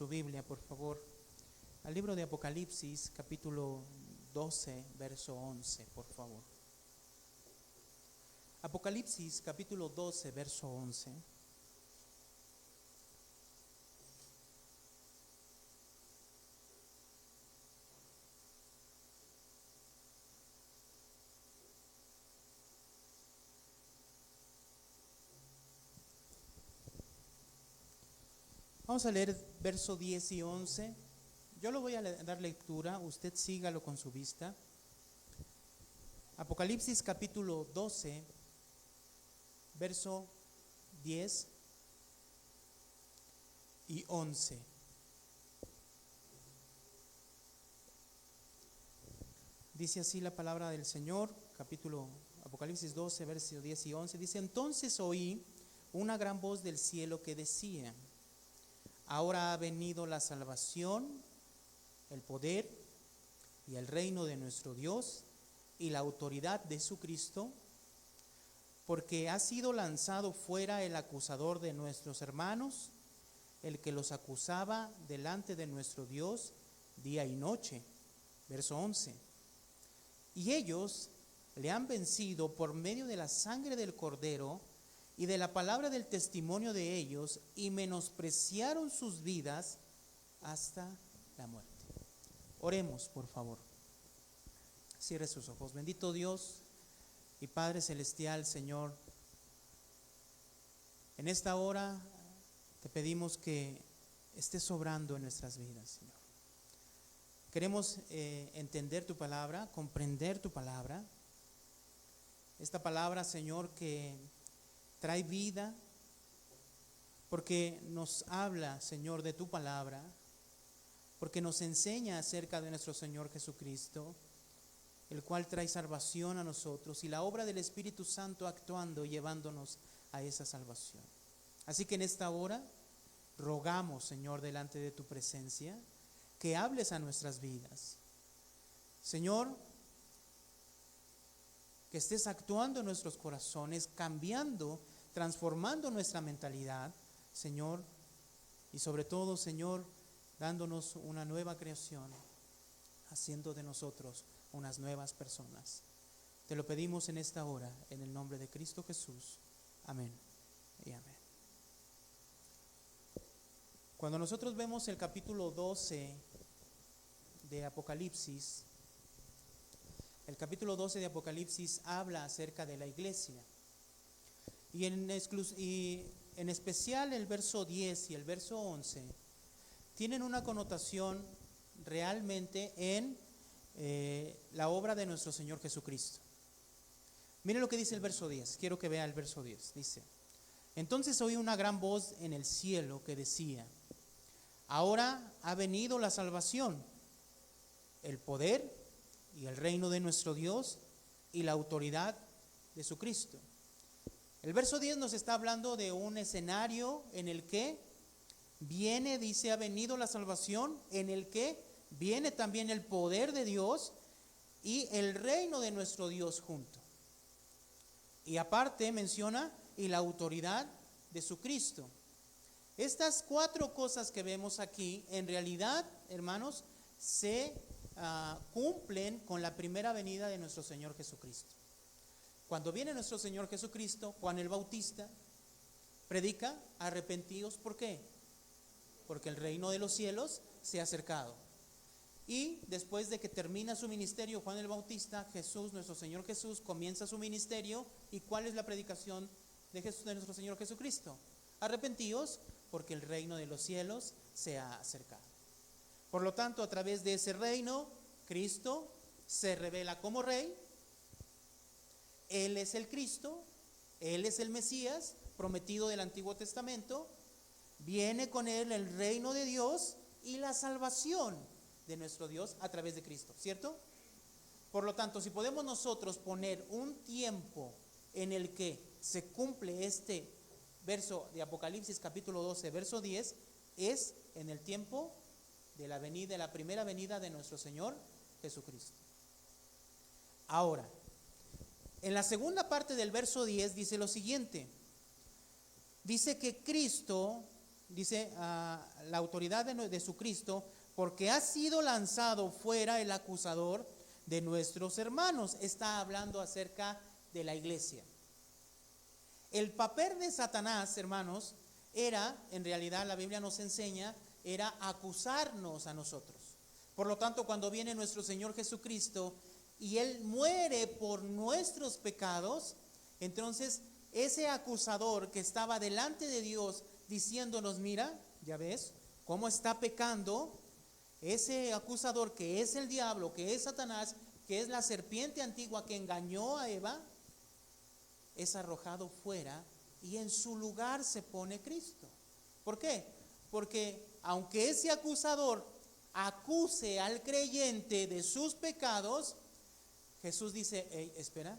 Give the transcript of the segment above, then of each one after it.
su Biblia, por favor, al libro de Apocalipsis, capítulo 12, verso 11, por favor. Apocalipsis, capítulo 12, verso 11. Vamos a leer verso 10 y 11. Yo lo voy a dar lectura, usted sígalo con su vista. Apocalipsis capítulo 12, verso 10 y 11. Dice así la palabra del Señor, Apocalipsis 12, verso 10 y 11. Dice: entonces oí una gran voz del cielo que decía: ahora ha venido la salvación, el poder y el reino de nuestro Dios y la autoridad de su Cristo, porque ha sido lanzado fuera el acusador de nuestros hermanos, el que los acusaba delante de nuestro Dios día y noche. Verso 11. Y ellos le han vencido por medio de la sangre del Cordero y de la palabra del testimonio de ellos, y menospreciaron sus vidas hasta la muerte. Oremos, por favor. Cierre sus ojos. Bendito Dios y Padre Celestial, Señor, en esta hora te pedimos que estés obrando en nuestras vidas, Señor. Queremos entender tu palabra, comprender tu palabra. Esta palabra, Señor, que trae vida, porque nos habla, Señor, de tu palabra, porque nos enseña acerca de nuestro Señor Jesucristo, el cual trae salvación a nosotros, y la obra del Espíritu Santo actuando y llevándonos a esa salvación. Así que en esta hora rogamos, Señor, delante de tu presencia, que hables a nuestras vidas. Señor, que estés actuando en nuestros corazones, cambiando, transformando nuestra mentalidad, Señor, y sobre todo, Señor, dándonos una nueva creación, haciendo de nosotros unas nuevas personas. Te lo pedimos en esta hora, en el nombre de Cristo Jesús. Amén y amén. Cuando nosotros vemos el capítulo 12 de Apocalipsis, el capítulo 12 de Apocalipsis habla acerca de la iglesia. Y en especial el verso 10 y el verso 11 tienen una connotación realmente en la obra de nuestro Señor Jesucristo. Miren lo que dice el verso 10. Quiero que vea el verso 10. Dice: entonces oí una gran voz en el cielo que decía: ahora ha venido la salvación, el poder y el reino de nuestro Dios y la autoridad de su Cristo. El verso 10 nos está hablando de un escenario en el que viene, dice, ha venido la salvación, en el que viene también el poder de Dios y el reino de nuestro Dios junto. Y aparte menciona, y la autoridad de su Cristo. Estas cuatro cosas que vemos aquí, en realidad, hermanos, se cumplen con la primera venida de nuestro Señor Jesucristo. Cuando viene nuestro Señor Jesucristo, Juan el Bautista predica: arrepentíos. ¿Por qué? Porque el reino de los cielos se ha acercado. Y después de que termina su ministerio Juan el Bautista, Jesús, nuestro Señor Jesús, comienza su ministerio. ¿Y cuál es la predicación de nuestro Señor Jesucristo? Arrepentíos, porque el reino de los cielos se ha acercado. Por lo tanto, a través de ese reino, Cristo se revela como Rey. Él es el Cristo, Él es el Mesías prometido del Antiguo Testamento. Viene con Él el reino de Dios y la salvación de nuestro Dios a través de Cristo, ¿cierto? Por lo tanto, si podemos nosotros poner un tiempo en el que se cumple este verso de Apocalipsis capítulo 12, verso 10, es en el tiempo de la venida, de la primera venida de nuestro Señor Jesucristo. Ahora, en la segunda parte del verso 10 dice lo siguiente. Dice que Cristo dice la autoridad de su Cristo, porque ha sido lanzado fuera el acusador de nuestros hermanos. Está hablando acerca de la iglesia. El papel de Satanás, hermanos, era, en realidad la Biblia nos enseña, era acusarnos a nosotros. Por lo tanto, cuando viene nuestro Señor Jesucristo y Él muere por nuestros pecados, entonces ese acusador que estaba delante de Dios diciéndonos, mira, ya ves cómo está pecando, ese acusador que es el diablo, que es Satanás, que es la serpiente antigua que engañó a Eva, es arrojado fuera y en su lugar se pone Cristo. ¿Por qué? Porque aunque ese acusador acuse al creyente de sus pecados, Jesús dice, hey, espera,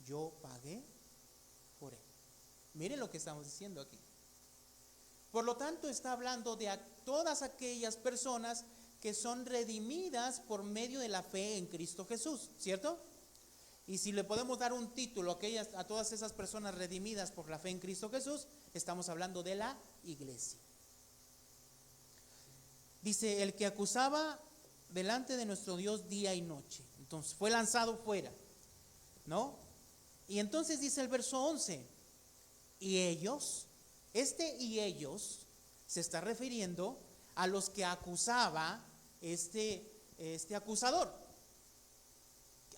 yo pagué por él. Miren lo que estamos diciendo aquí. Por lo tanto, está hablando de todas aquellas personas que son redimidas por medio de la fe en Cristo Jesús, ¿cierto? Y si le podemos dar un título a todas esas personas redimidas por la fe en Cristo Jesús, estamos hablando de la iglesia. Dice, el que acusaba delante de nuestro Dios día y noche. Entonces fue lanzado fuera, ¿no? Y entonces dice el verso 11, y ellos, y ellos se está refiriendo a los que acusaba este acusador.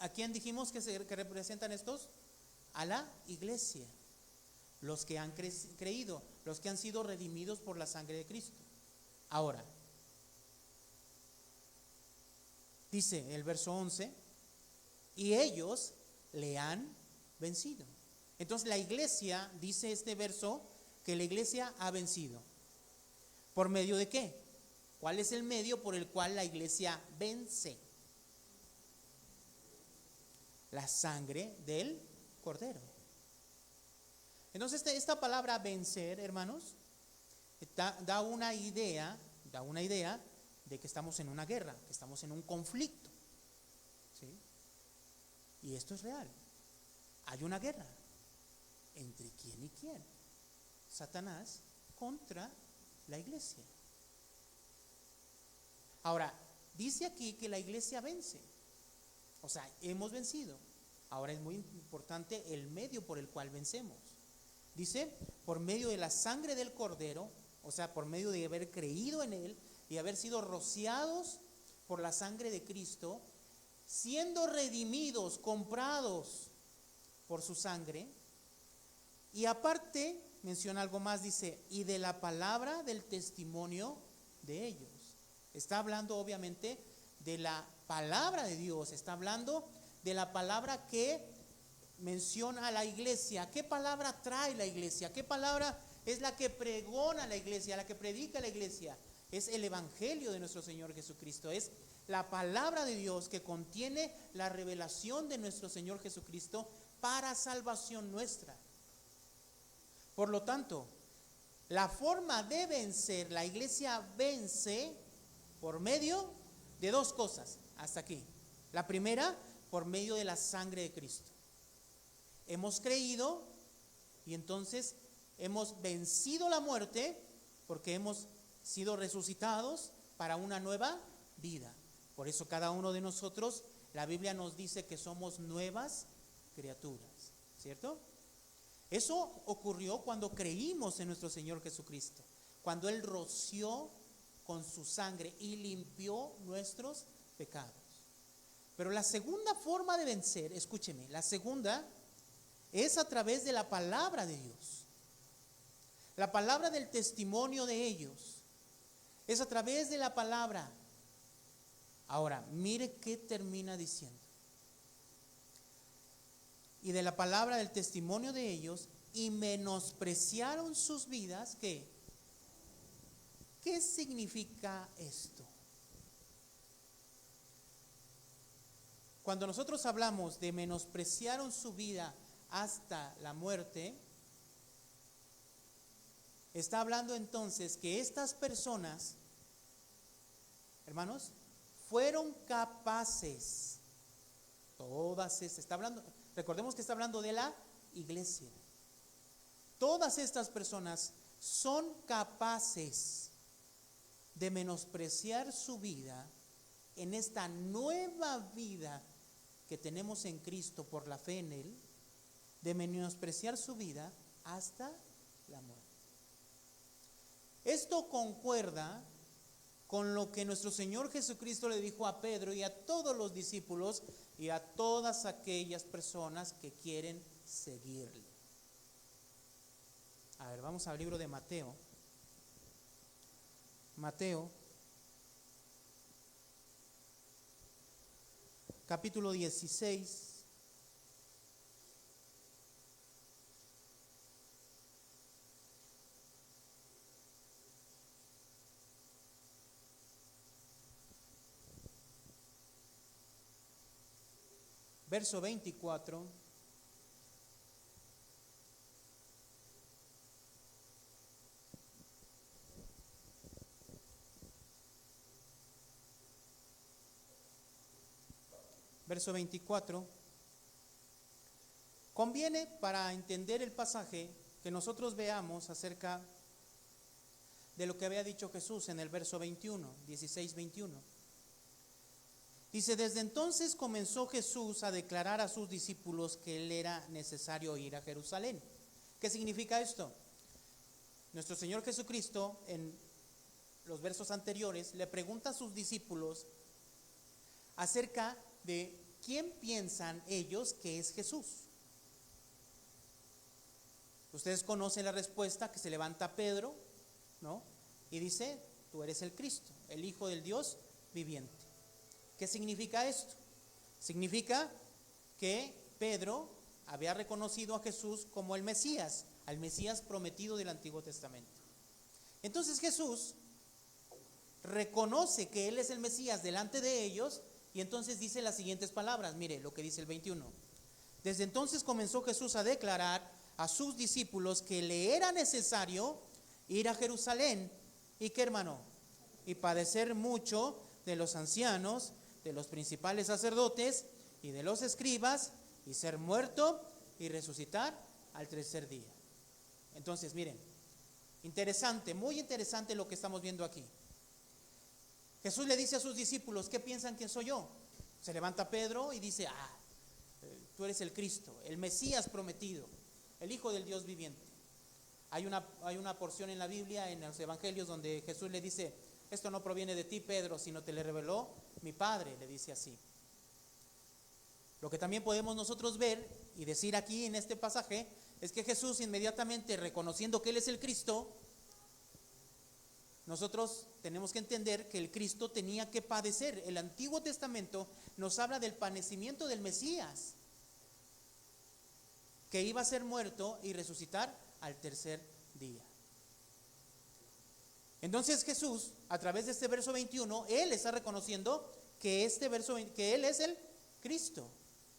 ¿A quién dijimos que representan estos? A la iglesia, los que han creído, los que han sido redimidos por la sangre de Cristo. Ahora, dice el verso 11, y ellos le han vencido. Entonces la iglesia, dice este verso, que la iglesia ha vencido. ¿Por medio de qué? ¿Cuál es el medio por el cual la iglesia vence? La sangre del Cordero. Entonces esta palabra vencer, hermanos, da una idea de que estamos en una guerra, que estamos en un conflicto, ¿sí? Y esto es real. Hay una guerra. ¿Entre quién y quién? Satanás contra la iglesia. Ahora, dice aquí que la iglesia vence. O sea, hemos vencido. Ahora es muy importante el medio por el cual vencemos. Dice, por medio de la sangre del Cordero, o sea, por medio de haber creído en Él y haber sido rociados por la sangre de Cristo, siendo redimidos, comprados por su sangre. Y aparte, menciona algo más, dice, y de la palabra del testimonio de ellos. Está hablando obviamente de la palabra de Dios, está hablando de la palabra que menciona a la iglesia. ¿Qué palabra trae la iglesia? ¿Qué palabra es la que pregona la iglesia, la que predica la iglesia? Es el evangelio de nuestro Señor Jesucristo, es la palabra de Dios que contiene la revelación de nuestro Señor Jesucristo para salvación nuestra. Por lo tanto, la forma de vencer, la iglesia vence por medio de dos cosas, hasta aquí. La primera, por medio de la sangre de Cristo. Hemos creído y entonces hemos vencido la muerte porque hemos sido resucitados para una nueva vida. Por eso cada uno de nosotros, la Biblia nos dice que somos nuevas criaturas, ¿cierto? Eso ocurrió cuando creímos en nuestro Señor Jesucristo, cuando Él roció con su sangre y limpió nuestros pecados. Pero la segunda forma de vencer, escúcheme, la segunda es a través de la palabra de Dios. La palabra del testimonio de ellos. Es a través de la palabra. Ahora, mire qué termina diciendo. Y de la palabra del testimonio de ellos, y menospreciaron sus vidas, ¿qué? ¿Qué significa esto? Cuando nosotros hablamos de menospreciaron su vida hasta la muerte, está hablando entonces que estas personas, hermanos, fueron capaces, recordemos que está hablando de la iglesia. Todas estas personas son capaces de menospreciar su vida en esta nueva vida que tenemos en Cristo por la fe en Él, de menospreciar su vida hasta la muerte. Esto concuerda con lo que nuestro Señor Jesucristo le dijo a Pedro y a todos los discípulos y a todas aquellas personas que quieren seguirle. A ver, vamos al libro de Mateo. Mateo, capítulo 16. Verso 24. Verso 24. Conviene para entender el pasaje que nosotros veamos acerca de lo que había dicho Jesús en el verso 21, 16, 21. Dice, desde entonces comenzó Jesús a declarar a sus discípulos que él era necesario ir a Jerusalén. ¿Qué significa esto? Nuestro Señor Jesucristo en los versos anteriores le pregunta a sus discípulos acerca de quién piensan ellos que es Jesús. Ustedes conocen la respuesta que se levanta Pedro, ¿no? Y dice, tú eres el Cristo, el Hijo del Dios viviente. ¿Qué significa esto? Significa que Pedro había reconocido a Jesús como el Mesías, al Mesías prometido del Antiguo Testamento. Entonces Jesús reconoce que él es el Mesías delante de ellos y entonces dice las siguientes palabras. Mire lo que dice el 21. Desde entonces comenzó Jesús a declarar a sus discípulos que le era necesario ir a Jerusalén. ¿Y qué, hermano? Y padecer mucho de los ancianos, de los principales sacerdotes y de los escribas, y ser muerto y resucitar al tercer día. Entonces, miren, interesante, muy interesante lo que estamos viendo aquí. Jesús le dice a sus discípulos, ¿qué piensan que soy yo? Se levanta Pedro y dice, tú eres el Cristo, el Mesías prometido, el Hijo del Dios viviente. Hay una porción en la Biblia, en los evangelios, donde Jesús le dice, esto no proviene de ti, Pedro, sino te le reveló mi Padre, le dice así. Lo que también podemos nosotros ver y decir aquí en este pasaje es que Jesús, inmediatamente reconociendo que Él es el Cristo, nosotros tenemos que entender que el Cristo tenía que padecer. El Antiguo Testamento nos habla del padecimiento del Mesías, que iba a ser muerto y resucitar al tercer día. Entonces Jesús, a través de este verso 21, Él está reconociendo que que Él es el Cristo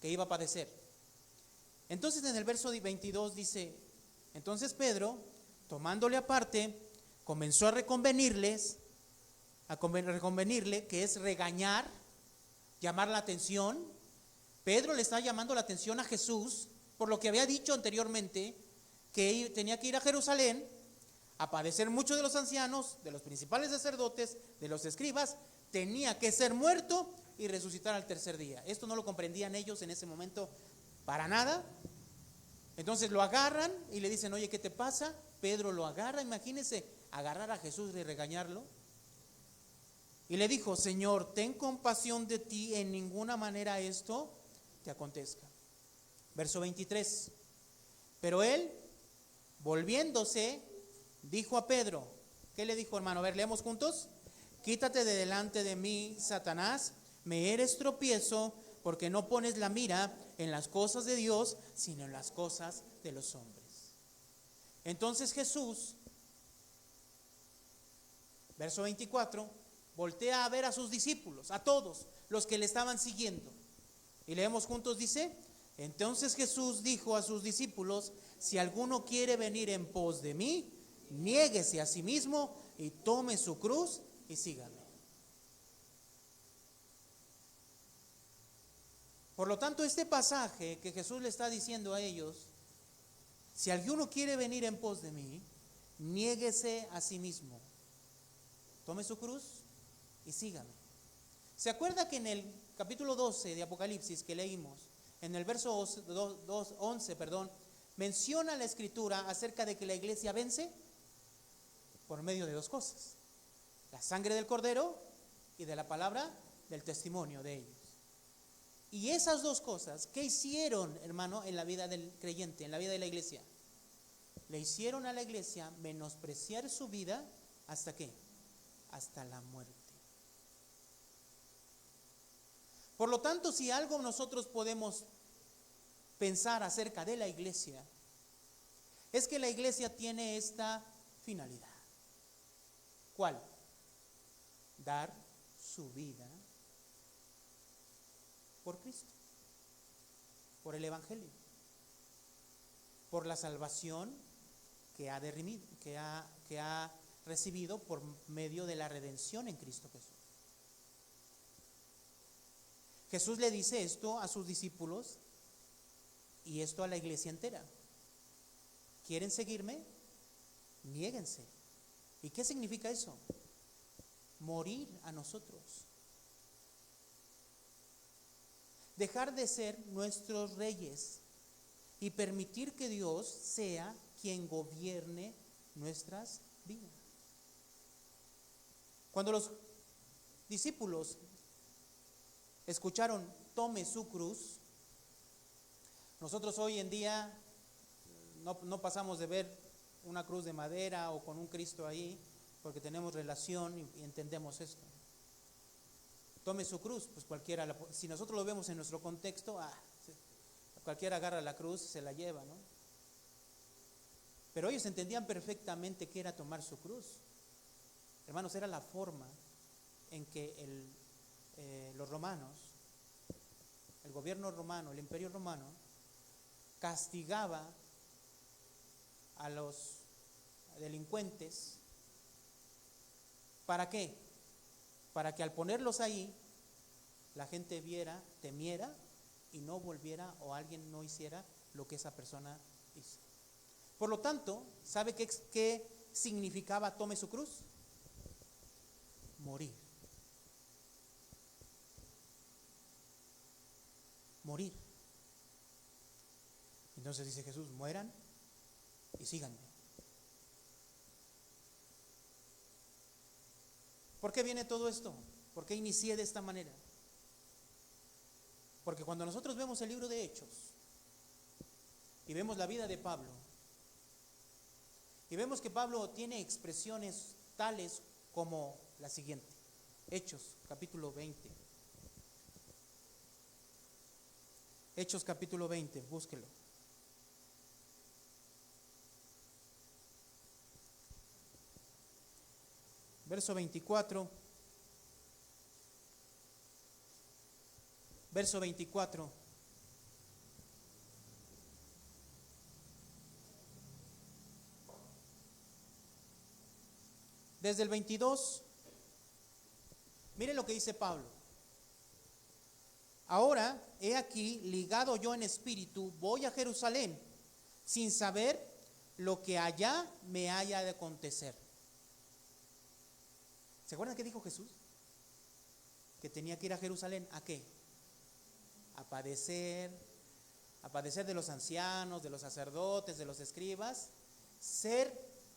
que iba a padecer. Entonces en el verso 22 dice, entonces Pedro, tomándole aparte, comenzó a reconvenirle, que es regañar, llamar la atención. Pedro le está llamando la atención a Jesús por lo que había dicho anteriormente, que tenía que ir a Jerusalén a padecer mucho de los ancianos, de los principales sacerdotes, de los escribas, tenía que ser muerto y resucitar al tercer día. Esto no lo comprendían ellos en ese momento para nada. Entonces lo agarran y le dicen, oye, ¿qué te pasa? Pedro lo agarra, imagínense, agarrar a Jesús y regañarlo. Y le dijo, Señor, ten compasión de ti, en ninguna manera esto te acontezca. Verso 23. Pero él, volviéndose, dijo a Pedro, ¿qué le dijo, hermano? A ver, leemos juntos. Quítate de delante de mí, Satanás, me eres tropiezo, porque no pones la mira en las cosas de Dios, sino en las cosas de los hombres. Entonces Jesús, verso 24, voltea a ver a sus discípulos, a todos los que le estaban siguiendo. Y leemos juntos, dice, entonces Jesús dijo a sus discípulos, si alguno quiere venir en pos de mí, niéguese a sí mismo y tome su cruz y sígame. Por lo tanto, este pasaje que Jesús le está diciendo a ellos, si alguno quiere venir en pos de mí, niéguese a sí mismo, tome su cruz y sígame. ¿Se acuerda que en el capítulo 12 de Apocalipsis que leímos, en el verso 11, menciona la Escritura acerca de que la iglesia vence por medio de dos cosas: la sangre del Cordero y de la palabra del testimonio de ellos? Y esas dos cosas, ¿qué hicieron, hermano, en la vida del creyente, en la vida de la iglesia? Le hicieron a la iglesia menospreciar su vida, ¿hasta qué? Hasta la muerte. Por lo tanto, si algo nosotros podemos pensar acerca de la iglesia, es que la iglesia tiene esta finalidad. ¿Cuál? Dar su vida por Cristo, por el Evangelio, por la salvación que ha recibido por medio de la redención en Cristo Jesús. Jesús le dice esto a sus discípulos y esto a la iglesia entera. ¿Quieren seguirme? Niéguense. ¿Y qué significa eso? Morir a nosotros. Dejar de ser nuestros reyes y permitir que Dios sea quien gobierne nuestras vidas. Cuando los discípulos escucharon tome su cruz, nosotros hoy en día no pasamos de ver una cruz de madera o con un Cristo ahí, porque tenemos relación y entendemos esto. Tome su cruz, pues cualquiera, si nosotros lo vemos en nuestro contexto, cualquiera agarra la cruz y se la lleva, ¿no? Pero ellos entendían perfectamente qué era tomar su cruz. Hermanos, era la forma en que los romanos, el gobierno romano, el imperio romano, castigaba a los delincuentes. ¿Para qué? Para que al ponerlos ahí, la gente viera, temiera y no volviera o alguien no hiciera lo que esa persona hizo. Por lo tanto, ¿sabe qué significaba tome su cruz? Morir. Morir. Entonces dice Jesús, mueran y síganme. ¿Por qué viene todo esto? ¿Por qué inicié de esta manera? Porque cuando nosotros vemos el libro de Hechos y vemos la vida de Pablo, y vemos que Pablo tiene expresiones tales como la siguiente. Hechos, capítulo 20. Hechos, capítulo 20, búsquelo. Verso 24. Verso 24. Desde el 22, miren lo que dice Pablo. Ahora, he aquí, ligado yo en espíritu, voy a Jerusalén, sin saber lo que allá me haya de acontecer. ¿Se acuerdan qué dijo Jesús? Que tenía que ir a Jerusalén, ¿a qué? A padecer de los ancianos, de los sacerdotes, de los escribas, ser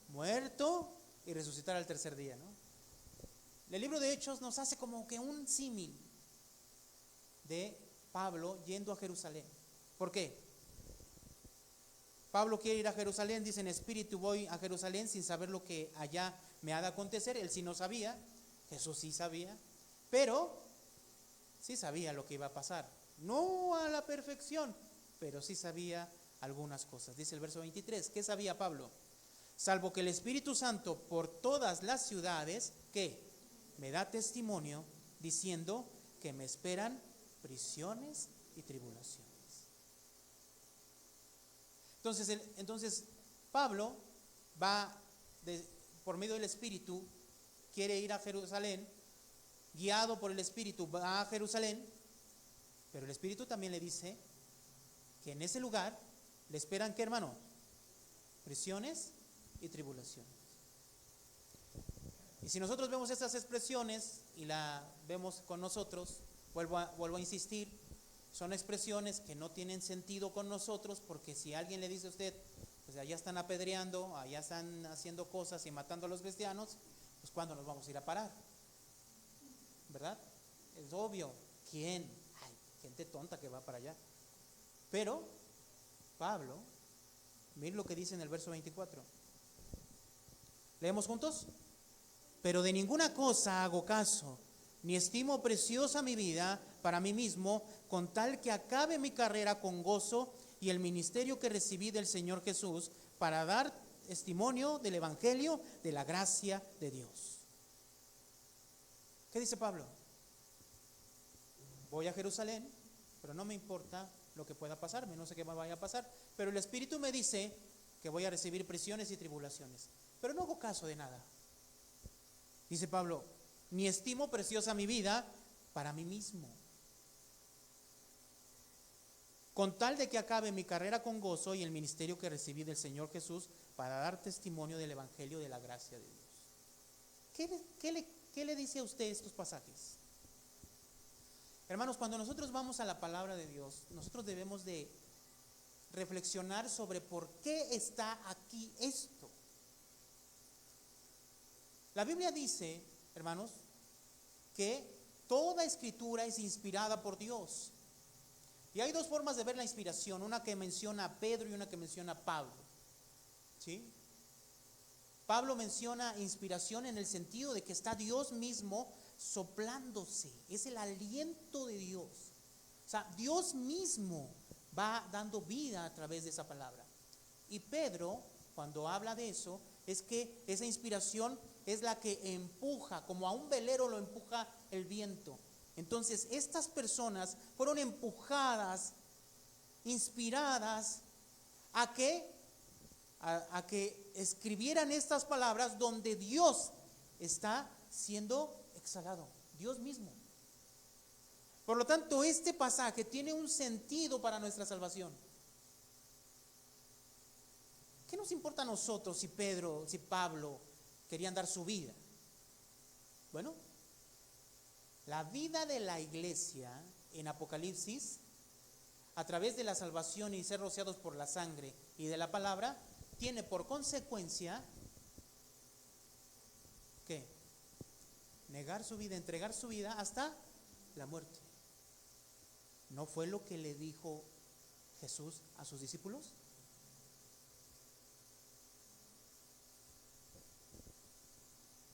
muerto y resucitar al tercer día, ¿no? El libro de Hechos nos hace como que un símil de Pablo yendo a Jerusalén. ¿Por qué? Pablo quiere ir a Jerusalén, dice en espíritu voy a Jerusalén sin saber lo que allá me ha de acontecer. Él sí no sabía, Jesús sí sabía, pero sí sabía lo que iba a pasar. No a la perfección, pero sí sabía algunas cosas. Dice el verso 23, ¿qué sabía Pablo? Salvo que el Espíritu Santo por todas las ciudades, ¿qué? Me da testimonio diciendo que me esperan prisiones y tribulaciones. Entonces Pablo va por medio del Espíritu, quiere ir a Jerusalén, guiado por el Espíritu, va a Jerusalén, pero el Espíritu también le dice que en ese lugar le esperan, ¿qué, hermano? Prisiones y tribulaciones. Y si nosotros vemos estas expresiones y la vemos con nosotros, vuelvo a insistir, son expresiones que no tienen sentido con nosotros, porque si alguien le dice a usted, pues allá están apedreando, allá están haciendo cosas y matando a los cristianos, pues ¿cuándo nos vamos a ir a parar? ¿Verdad? Es obvio. ¿Quién? Ay, gente tonta que va para allá. Pero Pablo, miren lo que dice en el verso 24. ¿Leemos juntos? Pero de ninguna cosa hago caso, ni estimo preciosa mi vida para mí mismo, con tal que acabe mi carrera con gozo y el ministerio que recibí del Señor Jesús, para dar testimonio del Evangelio de la gracia de Dios. ¿Qué dice Pablo? Voy a Jerusalén, pero no me importa lo que pueda pasarme, no sé qué me vaya a pasar, pero el Espíritu me dice que voy a recibir prisiones y tribulaciones, pero no hago caso de nada. Dice Pablo, ni estimo preciosa mi vida para mí mismo, con tal de que acabe mi carrera con gozo y el ministerio que recibí del Señor Jesús, para dar testimonio del Evangelio de la gracia de Dios. ¿Qué le dice a usted estos pasajes? Hermanos, cuando nosotros vamos a la palabra de Dios, nosotros debemos de reflexionar sobre por qué está aquí esto. La Biblia dice, hermanos, que toda escritura es inspirada por Dios. Y hay dos formas de ver la inspiración, una que menciona a Pedro y una que menciona a Pablo. ¿Sí? Pablo menciona inspiración en el sentido de que está Dios mismo soplándose, es el aliento de Dios. O sea, Dios mismo va dando vida a través de esa palabra. Y Pedro, cuando habla de eso, es que esa inspiración es la que empuja, como a un velero lo empuja el viento. Entonces, estas personas fueron empujadas, inspiradas a que escribieran estas palabras donde Dios está siendo exalado, Dios mismo. Por lo tanto, este pasaje tiene un sentido para nuestra salvación. ¿Qué nos importa a nosotros si Pedro, si Pablo querían dar su vida? Bueno, la vida de la iglesia en Apocalipsis, a través de la salvación y ser rociados por la sangre y de la palabra, tiene por consecuencia, ¿qué? Negar su vida, entregar su vida hasta la muerte. ¿No fue lo que le dijo Jesús a sus discípulos?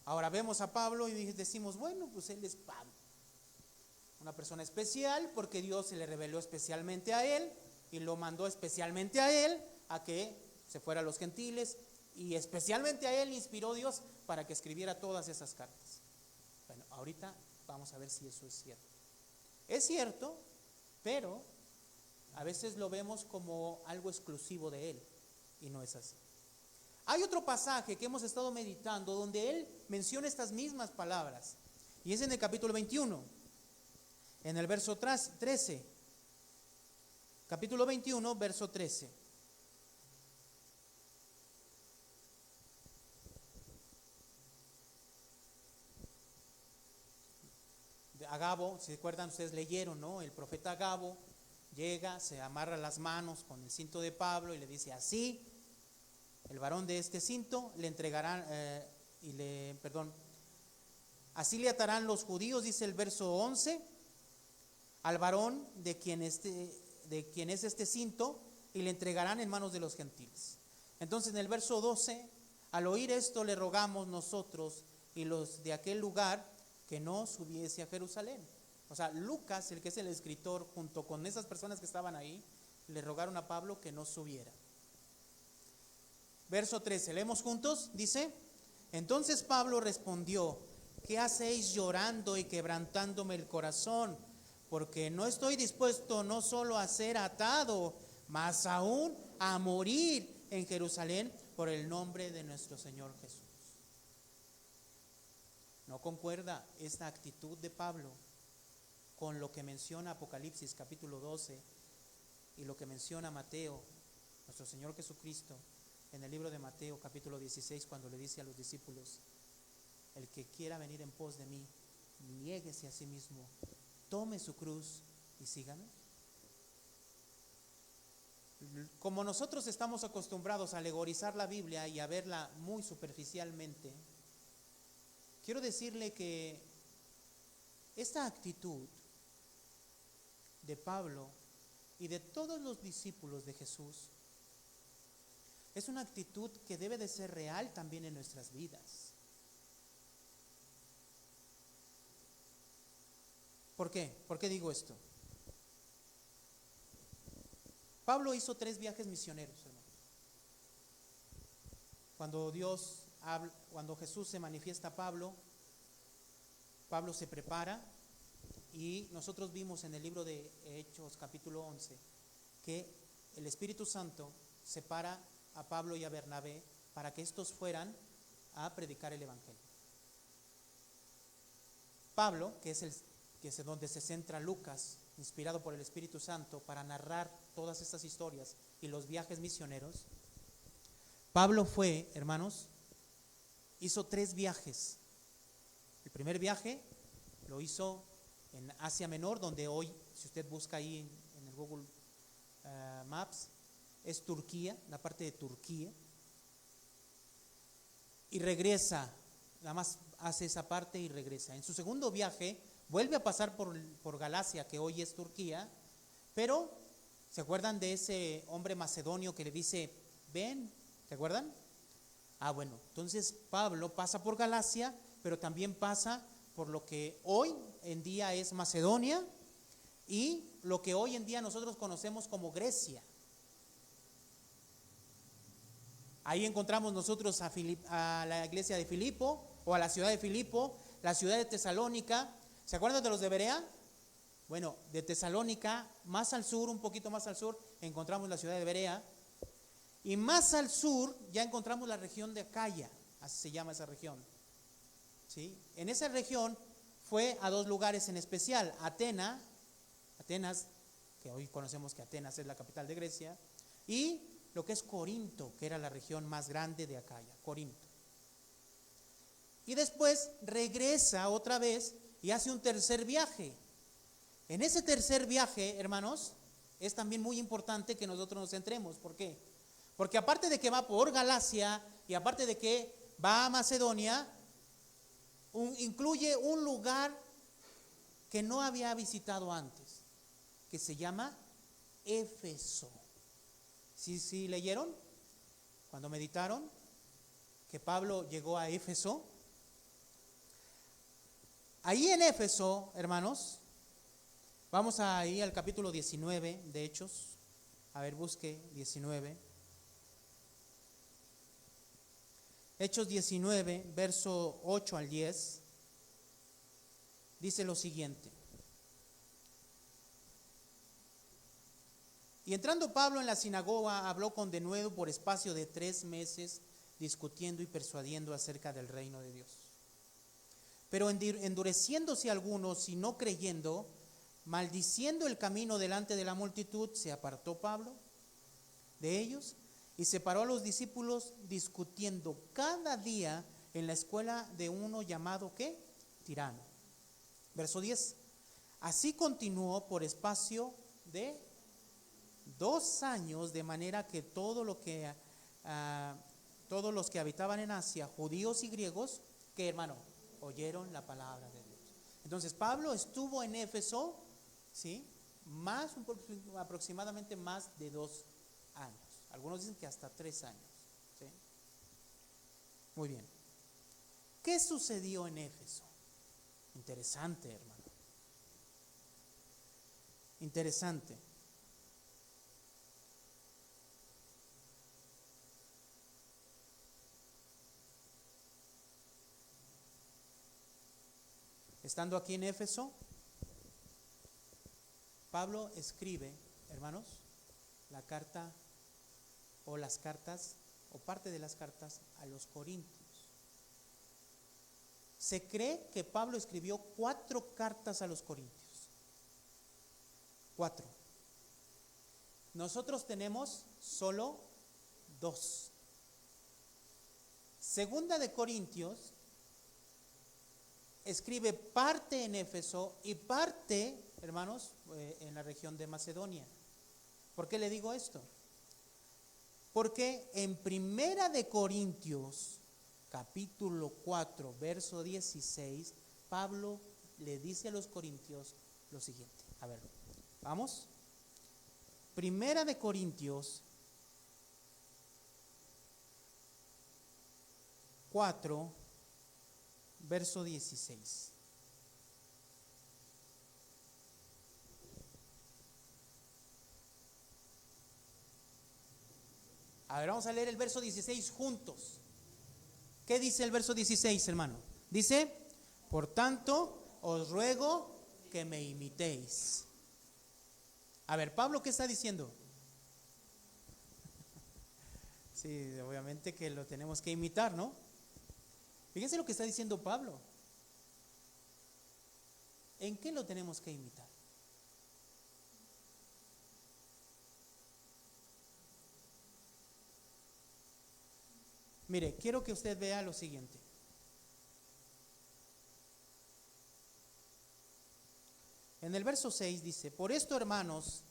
Ahora vemos a Pablo y decimos, bueno, pues él es Pablo, una persona especial, porque Dios se le reveló especialmente a él y lo mandó especialmente a él a que se fuera a los gentiles, y especialmente a él inspiró Dios para que escribiera todas esas cartas. Bueno, ahorita vamos a ver si eso es cierto. Es cierto, pero a veces lo vemos como algo exclusivo de él, y no es así. Hay otro pasaje que hemos estado meditando donde él menciona estas mismas palabras, y es en el capítulo 21, en el verso 13. Capítulo 21, verso 13. Agabo, si se acuerdan, ustedes leyeron, ¿no? El profeta Agabo llega, se amarra las manos con el cinto de Pablo y le dice así: el varón de este cinto le entregarán, así le atarán los judíos, dice el verso 11, al varón de quien es este cinto, y le entregarán en manos de los gentiles. Entonces en el verso 12, al oír esto le rogamos nosotros y los de aquel lugar que no subiese a Jerusalén. O sea, Lucas, el que es el escritor, junto con esas personas que estaban ahí, le rogaron a Pablo que no subiera. Verso 13, leemos juntos, dice: entonces Pablo respondió: ¿qué hacéis llorando y quebrantándome el corazón? Porque no estoy dispuesto no solo a ser atado, mas aún a morir en Jerusalén por el nombre de nuestro Señor Jesús. ¿No concuerda esta actitud de Pablo con lo que menciona Apocalipsis capítulo 12 y lo que menciona Mateo, nuestro Señor Jesucristo, en el libro de Mateo capítulo 16, cuando le dice a los discípulos: el que quiera venir en pos de mí, niéguese a sí mismo, tome su cruz y sígame. Como nosotros estamos acostumbrados a alegorizar la Biblia y a verla muy superficialmente, quiero decirle que esta actitud de Pablo y de todos los discípulos de Jesús es una actitud que debe de ser real también en nuestras vidas. ¿Por qué? ¿Por qué digo esto? Pablo hizo 3 viajes misioneros, hermanos. Cuando Jesús se manifiesta a Pablo, Pablo se prepara, y nosotros vimos en el libro de Hechos capítulo 11 que el Espíritu Santo separa a Pablo y a Bernabé para que estos fueran a predicar el Evangelio. Pablo, que es donde se centra Lucas, inspirado por el Espíritu Santo para narrar todas estas historias y los viajes misioneros, Pablo fue, hermanos, hizo 3 viajes. El primer viaje lo hizo en Asia Menor, donde hoy, si usted busca ahí en el Google Maps, es Turquía, la parte de Turquía, y regresa, nada más hace esa parte y regresa. En su segundo viaje vuelve a pasar por Galacia, que hoy es Turquía, pero ¿se acuerdan de ese hombre macedonio que le dice: ven? ¿Se acuerdan? Bueno, entonces Pablo pasa por Galacia, pero también pasa por lo que hoy en día es Macedonia y lo que hoy en día nosotros conocemos como Grecia. Ahí encontramos nosotros a la iglesia de Filipo, o a la ciudad de Filipo, la ciudad de Tesalónica. ¿Se acuerdan de los de Berea? Bueno, de Tesalónica, más al sur, un poquito más al sur, encontramos la ciudad de Berea. Y más al sur ya encontramos la región de Acaya, así se llama esa región. ¿Sí? En esa región fue a 2 lugares en especial: Atenas, que hoy conocemos que Atenas es la capital de Grecia, y lo que es Corinto, que era la región más grande de Acaya, Corinto. Y después regresa otra vez y hace un tercer viaje. En ese tercer viaje, hermanos, es también muy importante que nosotros nos centremos. ¿Por qué? Porque aparte de que va por Galacia y aparte de que va a Macedonia, incluye un lugar que no había visitado antes, que se llama Éfeso. ¿Sí leyeron? Cuando meditaron que Pablo llegó a Éfeso. Ahí en Éfeso, hermanos, vamos a ir al capítulo 19 de Hechos. A ver, busque 19. Hechos 19, verso 8 al 10, dice lo siguiente: y entrando Pablo en la sinagoga, habló con denuedo por espacio de 3 meses, discutiendo y persuadiendo acerca del reino de Dios. Pero endureciéndose algunos y no creyendo, maldiciendo el camino delante de la multitud, se apartó Pablo de ellos y separó a los discípulos, discutiendo cada día en la escuela de uno llamado ¿qué? Tirano. Verso 10. Así continuó por espacio de 2 años, de manera que todos los que habitaban en Asia, judíos y griegos, que, hermano, oyeron la palabra de Dios. Entonces Pablo estuvo en Éfeso, ¿sí? Aproximadamente más de 2 años. Algunos dicen que hasta 3 años, ¿sí? Muy bien. ¿Qué sucedió en Éfeso? Interesante, hermano. Interesante. Estando aquí en Éfeso, Pablo escribe, hermanos, la carta o las cartas o parte de las cartas a los Corintios. Se cree que Pablo escribió 4 cartas a los Corintios. 4. Nosotros tenemos solo 2. Segunda de Corintios escribe parte en Éfeso y parte, hermanos, en la región de Macedonia. ¿Por qué le digo esto? Porque en Primera de Corintios, capítulo 4, verso 16, Pablo le dice a los corintios lo siguiente. A ver, vamos. Primera de Corintios 4, verso 16. A ver, vamos a leer el verso 16 juntos. ¿Qué dice el verso 16, hermano? Dice, por tanto, os ruego que me imitéis. A ver, Pablo, ¿qué está diciendo? Sí, obviamente que lo tenemos que imitar, ¿no? Fíjense lo que está diciendo Pablo. ¿En qué lo tenemos que imitar? Mire, quiero que usted vea lo siguiente. En el verso 6 dice, por esto, hermanos,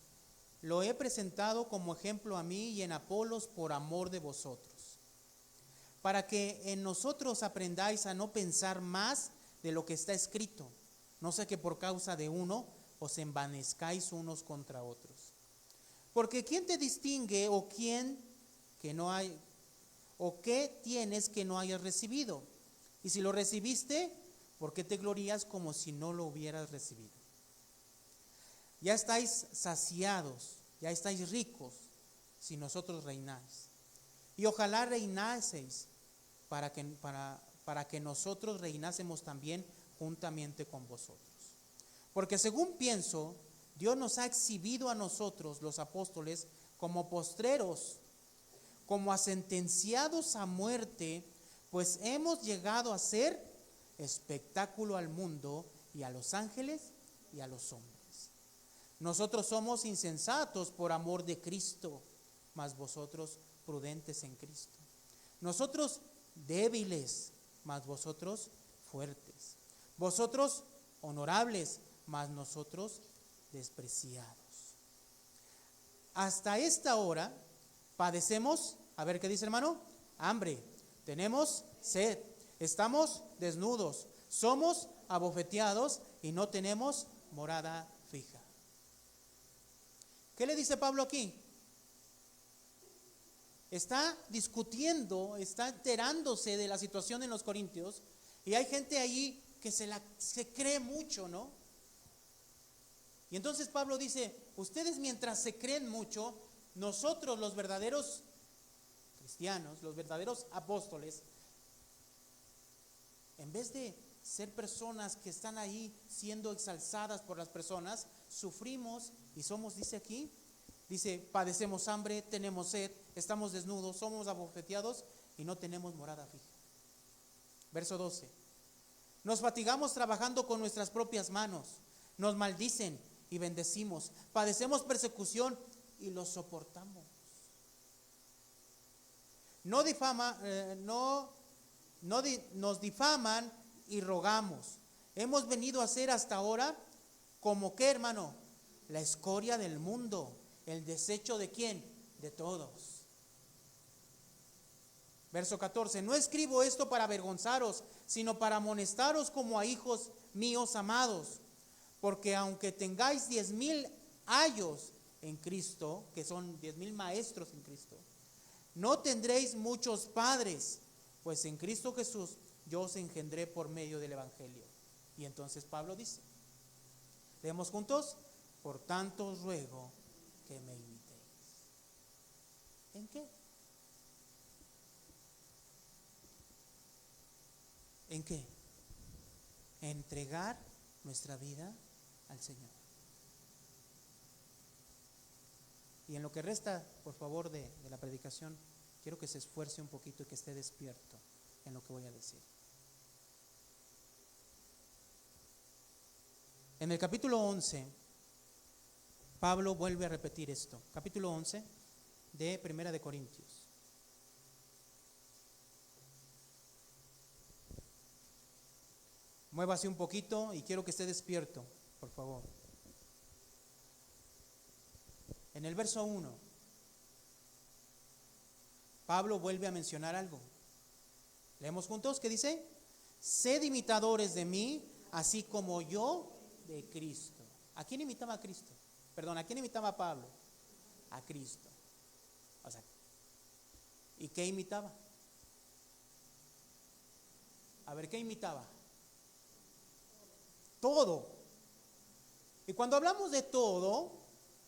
lo he presentado como ejemplo a mí y en Apolos por amor de vosotros, para que en nosotros aprendáis a no pensar más de lo que está escrito, no sea que por causa de uno os envanezcáis unos contra otros. Porque ¿quién te distingue o quién que no hay, o qué tienes que no hayas recibido? Y si lo recibiste, ¿por qué te glorías como si no lo hubieras recibido? Ya estáis saciados, ya estáis ricos, si nosotros reináis. Y ojalá reinaseis para que nosotros reinásemos también juntamente con vosotros. Porque según pienso, Dios nos ha exhibido a nosotros, los apóstoles, como postreros, como a sentenciados a muerte, pues hemos llegado a ser espectáculo al mundo y a los ángeles y a los hombres. Nosotros somos insensatos por amor de Cristo, mas vosotros prudentes en Cristo. Nosotros débiles, mas vosotros fuertes. Vosotros honorables, mas nosotros despreciados. Hasta esta hora padecemos, a ver qué dice hermano, hambre, tenemos sed, estamos desnudos, somos abofeteados y no tenemos morada fija. ¿Qué le dice Pablo aquí? Está discutiendo, está enterándose de la situación en los Corintios y hay gente ahí que se cree mucho, ¿no? Y entonces Pablo dice, ustedes mientras se creen mucho, nosotros los verdaderos cristianos, los verdaderos apóstoles, en vez de ser personas que están ahí siendo exalzadas por las personas, sufrimos y somos, dice aquí, dice, padecemos hambre, tenemos sed, estamos desnudos, somos abofeteados y no tenemos morada fija. Verso 12. Nos fatigamos trabajando con nuestras propias manos, nos maldicen y bendecimos, padecemos persecución y lo soportamos. Nos difaman y rogamos. Hemos venido a ser hasta ahora como ¿qué, hermano? La escoria del mundo, el desecho de ¿quién? De todos. Verso 14, no escribo esto para avergonzaros, sino para amonestaros como a hijos míos amados, porque aunque tengáis 10,000 ayos en Cristo, que son 10,000 maestros en Cristo, no tendréis muchos padres, pues en Cristo Jesús yo os engendré por medio del Evangelio. Y entonces Pablo dice, leemos juntos, por tanto os ruego que me imitéis. ¿En qué? ¿En qué? Entregar nuestra vida al Señor. Y en lo que resta, por favor, de la predicación, quiero que se esfuerce un poquito y que esté despierto en lo que voy a decir. En el capítulo 11, Pablo vuelve a repetir esto. Capítulo 11 de Primera de Corintios. Muévase un poquito y quiero que esté despierto, por favor. En el verso 1, Pablo vuelve a mencionar algo. Leemos juntos, ¿qué dice? Sed imitadores de mí, así como yo de Cristo. ¿A quién imitaba a Cristo? Perdón, ¿a quién imitaba a Pablo? A Cristo. O sea, ¿y qué imitaba? A ver, ¿qué imitaba? Todo. Y cuando hablamos de todo,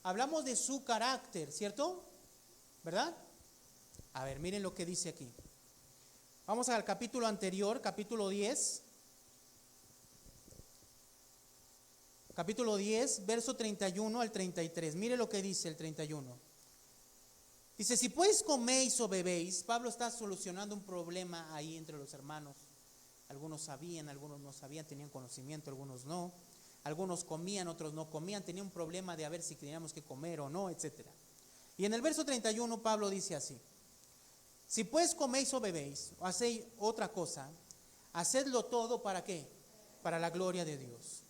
hablamos de su carácter, ¿cierto? ¿Verdad? A ver, miren lo que dice aquí. Vamos al capítulo anterior, capítulo 10. Capítulo 10, verso 31 al 33. Mire lo que dice el 31. Dice, si pues coméis o bebéis, Pablo está solucionando un problema ahí entre los hermanos. Algunos sabían, algunos no sabían, tenían conocimiento, algunos no. Algunos comían, otros no comían, tenían un problema de a ver si teníamos que comer o no, etc. Y en el verso 31 Pablo dice así, si pues coméis o bebéis, o hacéis otra cosa, hacedlo todo ¿para qué? Para la gloria de Dios.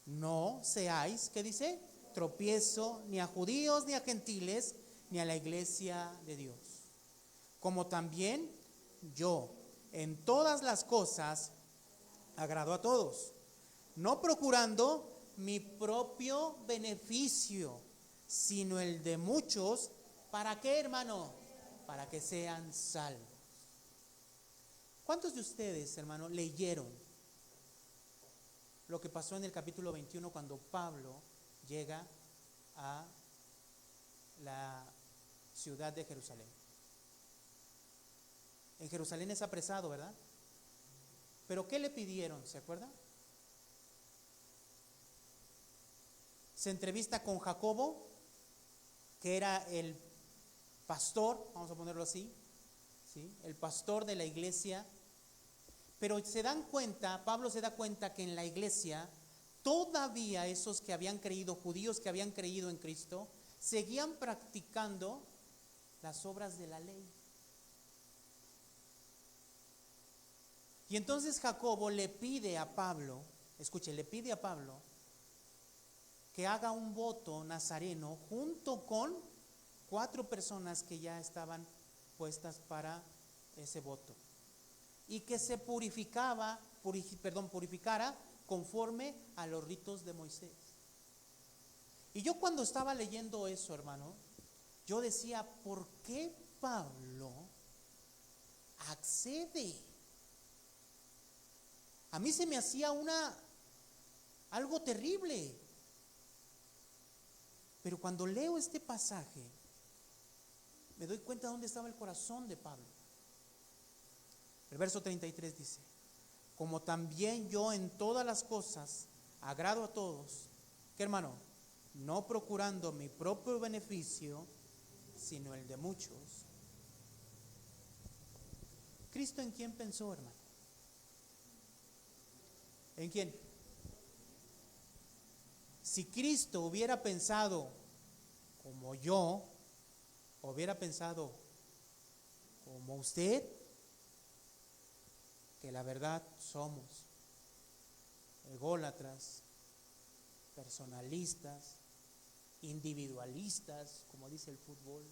No seáis, ¿qué dice? Tropiezo ni a judíos, ni a gentiles, ni a la iglesia de Dios. Como también yo en todas las cosas agrado a todos, no procurando mi propio beneficio, sino el de muchos. ¿Para qué, hermano? Para que sean salvos. ¿Cuántos de ustedes, hermano, leyeron lo que pasó en el capítulo 21 cuando Pablo llega a la ciudad de Jerusalén? En Jerusalén es apresado, ¿verdad? ¿Pero qué le pidieron? ¿Se acuerda? Se entrevista con Jacobo, que era el pastor, vamos a ponerlo así, ¿sí? El pastor de la iglesia. Pero se dan cuenta, Pablo se da cuenta que en la iglesia todavía esos que habían creído, judíos que habían creído en Cristo, seguían practicando las obras de la ley. Y entonces Jacobo le pide a Pablo, escuche, le pide a Pablo que haga un voto nazareno junto con 4 personas que ya estaban puestas para ese voto. Y que se purificara conforme a los ritos de Moisés. Y yo cuando estaba leyendo eso, hermano, yo decía, ¿por qué Pablo accede? A mí se me hacía algo terrible. Pero cuando leo este pasaje, me doy cuenta de dónde estaba el corazón de Pablo. El verso 33 dice, como también yo en todas las cosas agrado a todos, ¿qué, hermano? No procurando mi propio beneficio, sino el de muchos. ¿Cristo en quién pensó, hermano? ¿En quién? Si Cristo hubiera pensado como yo, hubiera pensado como usted, que la verdad somos ególatras, personalistas, individualistas, como dice el fútbol,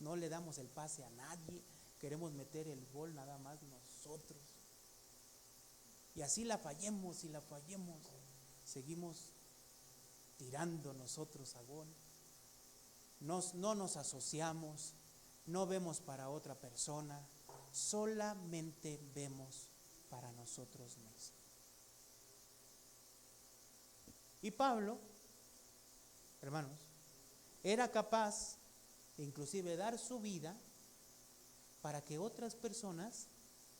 no le damos el pase a nadie, queremos meter el gol nada más nosotros. Y así la fallemos y la fallemos, seguimos tirando nosotros a gol. No nos asociamos, no vemos para otra persona, solamente vemos para nosotros mismos. Y Pablo, hermanos, era capaz de inclusive dar su vida para que otras personas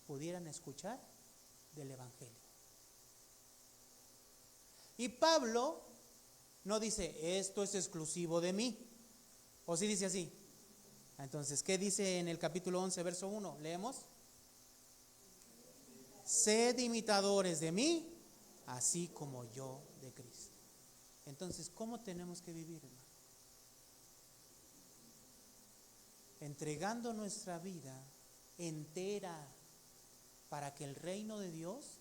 pudieran escuchar del Evangelio. Y Pablo no dice, esto es exclusivo de mí. ¿O sí dice así? Entonces, ¿qué dice en el capítulo 11, verso 1? Leemos. Sed imitadores de mí, así como yo de Cristo. Entonces, ¿cómo tenemos que vivir, hermano? Entregando nuestra vida entera para que el reino de Dios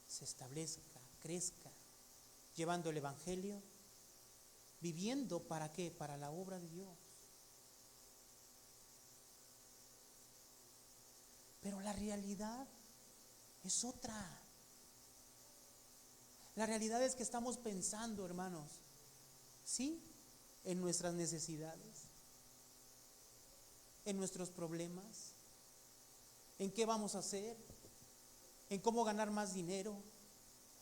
se establezca, crezca, llevando el Evangelio, viviendo ¿para qué? Para la obra de Dios. Pero la realidad es otra. La realidad es que estamos pensando, hermanos, ¿sí? En nuestras necesidades, en nuestros problemas, en qué vamos a hacer, en cómo ganar más dinero,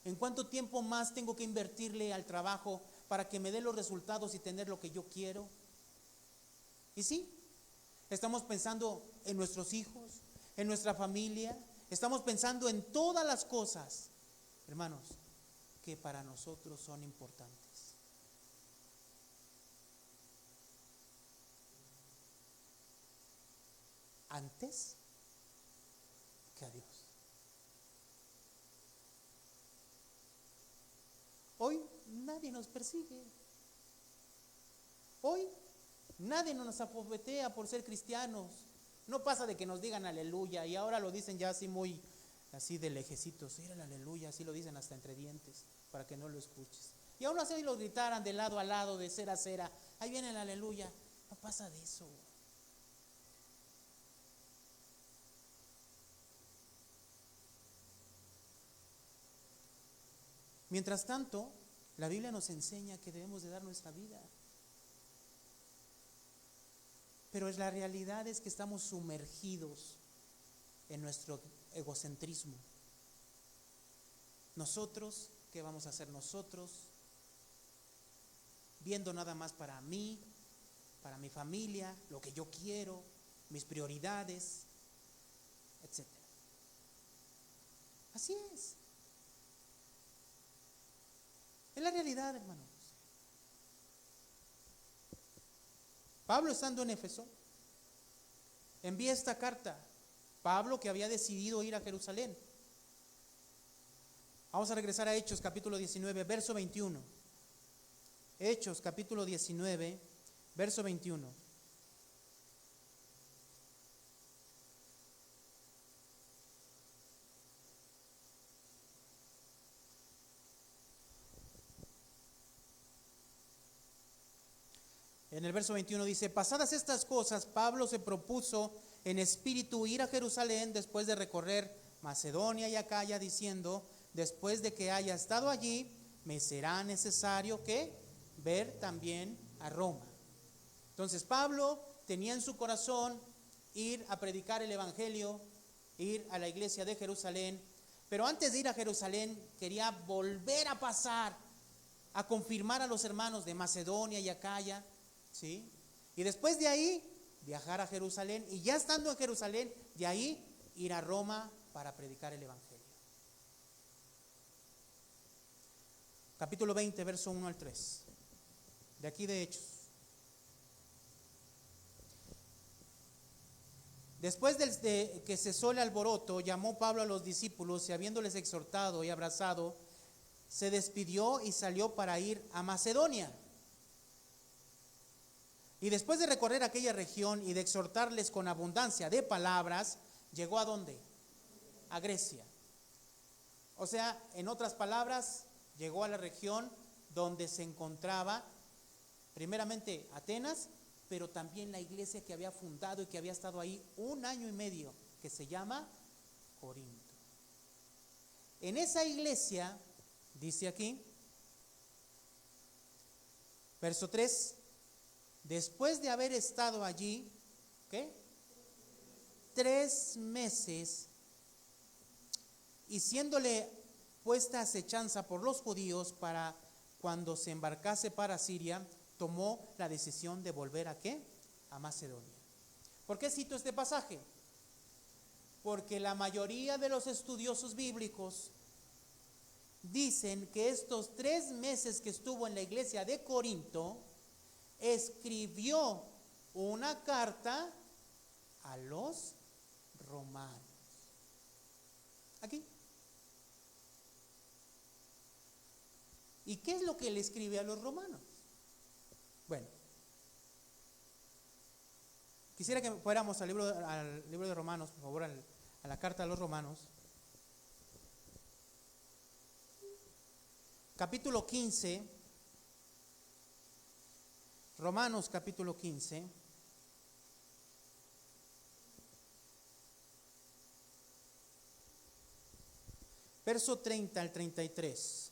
en cuánto tiempo más tengo que invertirle al trabajo para que me dé los resultados y tener lo que yo quiero. Y sí, estamos pensando en nuestros hijos, en nuestra familia, estamos pensando en todas las cosas, hermanos, que para nosotros son importantes. Antes que a Dios. Hoy nadie nos persigue. Hoy nadie nos apobetea por ser cristianos. No pasa de que nos digan aleluya, y ahora lo dicen ya así muy, así de lejecitos, era el aleluya, así lo dicen hasta entre dientes, para que no lo escuches. Y aún así lo gritaran de lado a lado, de cera a cera, ahí viene el aleluya. No pasa de eso. Mientras tanto, la Biblia nos enseña que debemos de dar nuestra vida. Pero la realidad es que estamos sumergidos en nuestro egocentrismo. Nosotros, ¿qué vamos a hacer nosotros? Viendo nada más para mí, para mi familia, lo que yo quiero, mis prioridades, etc. Así es. Es la realidad, hermanos. Pablo, estando en Éfeso, envía esta carta. Pablo, que había decidido ir a Jerusalén. Vamos a regresar a Hechos capítulo 19, verso 21. Hechos capítulo 19, verso 21. En el verso 21 dice: pasadas estas cosas, Pablo se propuso en espíritu ir a Jerusalén después de recorrer Macedonia y Acaya, diciendo: después de que haya estado allí, me será necesario que ver también a Roma. Entonces Pablo tenía en su corazón ir a predicar el Evangelio, ir a la iglesia de Jerusalén, pero antes de ir a Jerusalén quería volver a pasar a confirmar a los hermanos de Macedonia y Acaya, ¿sí? Y después de ahí viajar a Jerusalén, y ya estando en Jerusalén, de ahí ir a Roma para predicar el Evangelio. Capítulo 20, verso 1 al 3, de aquí de Hechos. Después de que cesó el alboroto, llamó Pablo a los discípulos y, habiéndoles exhortado y abrazado, se despidió y salió para ir a Macedonia. Y después de recorrer aquella región y de exhortarles con abundancia de palabras, llegó ¿a dónde? A Grecia. O sea, en otras palabras, llegó a la región donde se encontraba primeramente Atenas, pero también la iglesia que había fundado y que había estado ahí 1 año y medio, que se llama Corinto. En esa iglesia, dice aquí, verso 3, después de haber estado allí, ¿qué? 3 meses, y siéndole puesta acechanza por los judíos para cuando se embarcase para Siria, tomó la decisión de volver ¿a qué? A Macedonia. ¿Por qué cito este pasaje? Porque la mayoría de los estudiosos bíblicos dicen que estos 3 meses que estuvo en la iglesia de Corinto, escribió una carta a los romanos. Aquí. ¿Y qué es lo que le escribe a los romanos? Bueno, quisiera que fuéramos al libro de Romanos, por favor, a la carta a los romanos. capítulo 15, Romanos capítulo 15. Verso 30 al 33.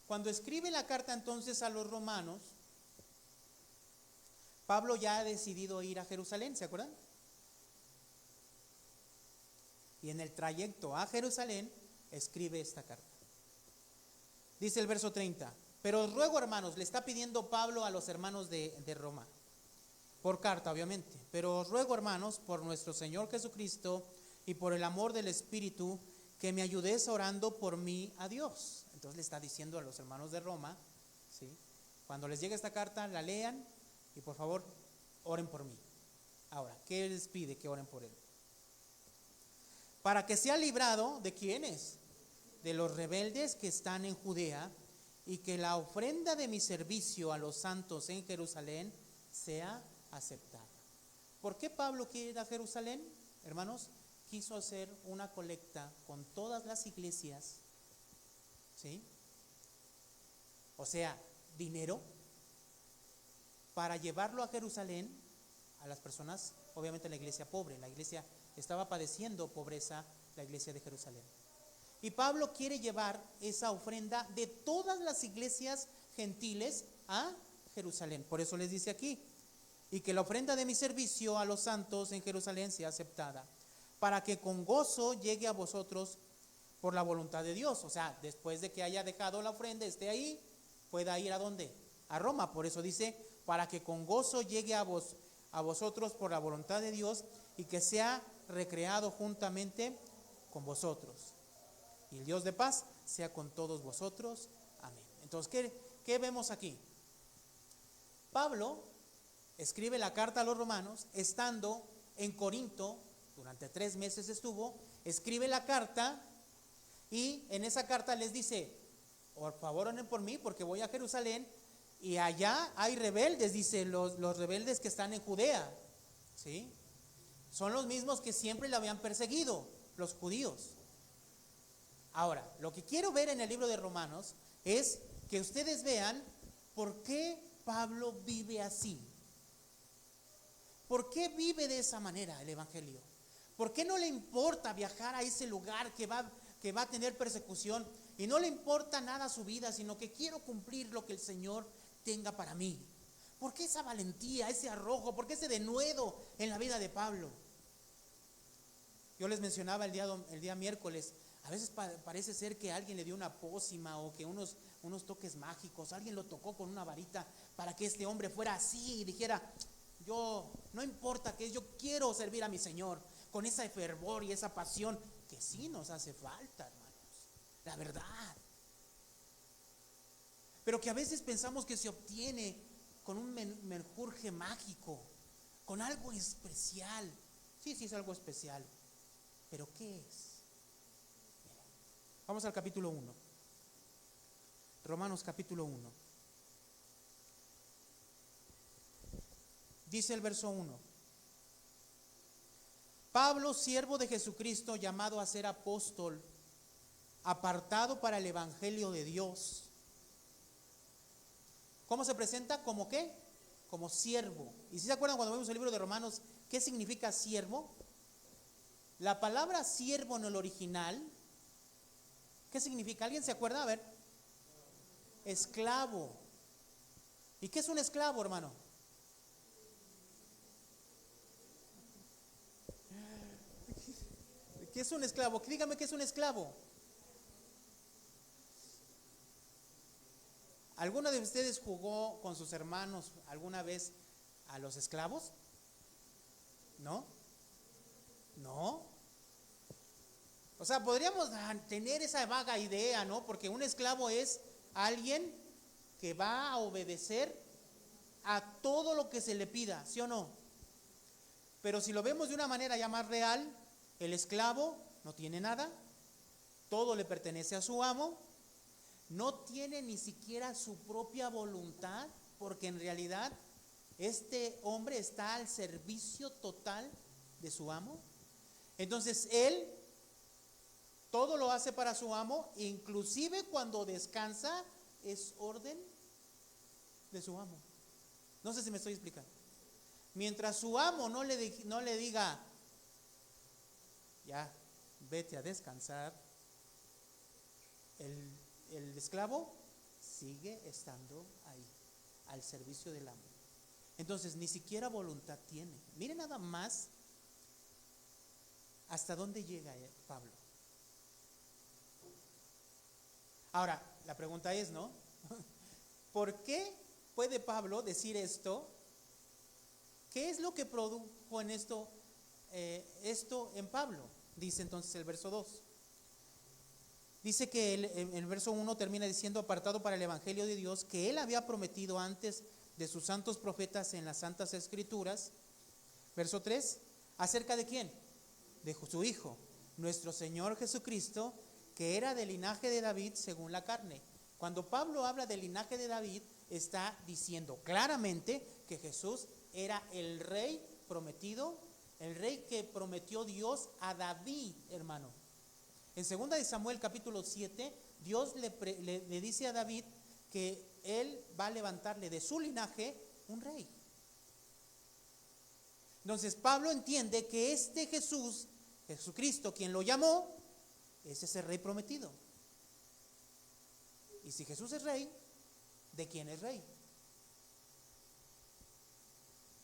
Cuando escribe la carta entonces a los romanos, Pablo ya ha decidido ir a Jerusalén, ¿se acuerdan? Y en el trayecto a Jerusalén escribe esta carta. Dice el verso 30, pero os ruego, hermanos, le está pidiendo Pablo a los hermanos de Roma, por carta obviamente, pero os ruego, hermanos, por nuestro Señor Jesucristo y por el amor del Espíritu, que me ayudéis orando por mí a Dios. Entonces le está diciendo a los hermanos de Roma, ¿sí? Cuando les llegue esta carta, la lean y por favor oren por mí. Ahora, ¿qué les pide? Que oren por él. Para que sea librado, ¿de quiénes? De los rebeldes que están en Judea, y que la ofrenda de mi servicio a los santos en Jerusalén sea aceptada. ¿Por qué Pablo quiere ir a Jerusalén? Hermanos, quiso hacer una colecta con todas las iglesias, ¿sí? O sea, dinero para llevarlo a Jerusalén a las personas, obviamente la iglesia pobre. La iglesia estaba padeciendo pobreza, la iglesia de Jerusalén. Y Pablo quiere llevar esa ofrenda de todas las iglesias gentiles a Jerusalén. Por eso les dice aquí, y que la ofrenda de mi servicio a los santos en Jerusalén sea aceptada, para que con gozo llegue a vosotros por la voluntad de Dios. O sea, después de que haya dejado la ofrenda, esté ahí, pueda ir ¿a dónde? A Roma. Por eso dice, para que con gozo llegue a vosotros por la voluntad de Dios, y que sea recreado juntamente con vosotros. Y el Dios de paz sea con todos vosotros. Amén. Entonces, ¿qué vemos aquí? Pablo escribe la carta a los romanos, estando en Corinto, durante 3 meses estuvo, escribe la carta, y en esa carta les dice, por favor oren por mí porque voy a Jerusalén, y allá hay rebeldes, dice, los rebeldes que están en Judea, ¿sí? Son los mismos que siempre le habían perseguido, los judíos. Ahora, lo que quiero ver en el libro de Romanos es que ustedes vean por qué Pablo vive así. ¿Por qué vive de esa manera el evangelio? ¿Por qué no le importa viajar a ese lugar que va a tener persecución y no le importa nada su vida, sino que quiero cumplir lo que el Señor tenga para mí? ¿Por qué esa valentía, ese arrojo? ¿Por qué ese denuedo en la vida de Pablo? Yo les mencionaba el día miércoles, a veces parece ser que alguien le dio una pócima o que unos toques mágicos, alguien lo tocó con una varita para que este hombre fuera así y dijera, yo, no importa que yo quiero servir a mi Señor con ese fervor y esa pasión que sí nos hace falta, hermanos, la verdad. Pero que a veces pensamos que se obtiene con un menjurje mágico, con algo especial. Sí, es algo especial. ¿Pero qué es? Vamos al capítulo 1. Romanos capítulo 1. Dice el verso 1. Pablo, siervo de Jesucristo, llamado a ser apóstol, apartado para el evangelio de Dios. ¿Cómo se presenta? ¿Como qué? Como siervo. Y si se acuerdan cuando vemos el libro de Romanos, ¿qué significa siervo? La palabra siervo en el original, ¿qué significa? ¿Alguien se acuerda? A ver. Esclavo. ¿Y qué es un esclavo, hermano? ¿Qué es un esclavo? Dígame, ¿qué es un esclavo? ¿Alguno de ustedes jugó con sus hermanos alguna vez a los esclavos? ¿No? ¿No? O sea, podríamos tener esa vaga idea, ¿no? Porque un esclavo es alguien que va a obedecer a todo lo que se le pida, ¿sí o no? Pero si lo vemos de una manera ya más real, el esclavo no tiene nada, todo le pertenece a su amo, no tiene ni siquiera su propia voluntad, porque en realidad este hombre está al servicio total de su amo. Entonces él todo lo hace para su amo, inclusive cuando descansa es orden de su amo. No sé si me estoy explicando. Mientras su amo no le diga, ya, vete a descansar, el esclavo sigue estando ahí, al servicio del amo. Entonces ni siquiera voluntad tiene. Miren nada más hasta dónde llega Pablo. Ahora, la pregunta es, ¿no? ¿Por qué puede Pablo decir esto? ¿Qué es lo que produjo en esto en Pablo? Dice entonces el verso 2. Dice que el verso 1 termina diciendo, apartado para el evangelio de Dios, que él había prometido antes de sus santos profetas en las santas escrituras. Verso 3, ¿acerca de quién? De su Hijo, nuestro Señor Jesucristo, que era del linaje de David según la carne. Cuando Pablo habla del linaje de David, está diciendo claramente que Jesús era el rey prometido, el rey que prometió Dios a David, hermano. En 2 de Samuel capítulo 7, Dios le dice a David que él va a levantarle de su linaje un rey. Entonces Pablo entiende que este Jesucristo, quien lo llamó, es ese rey prometido. Y si Jesús es rey, ¿de quién es rey?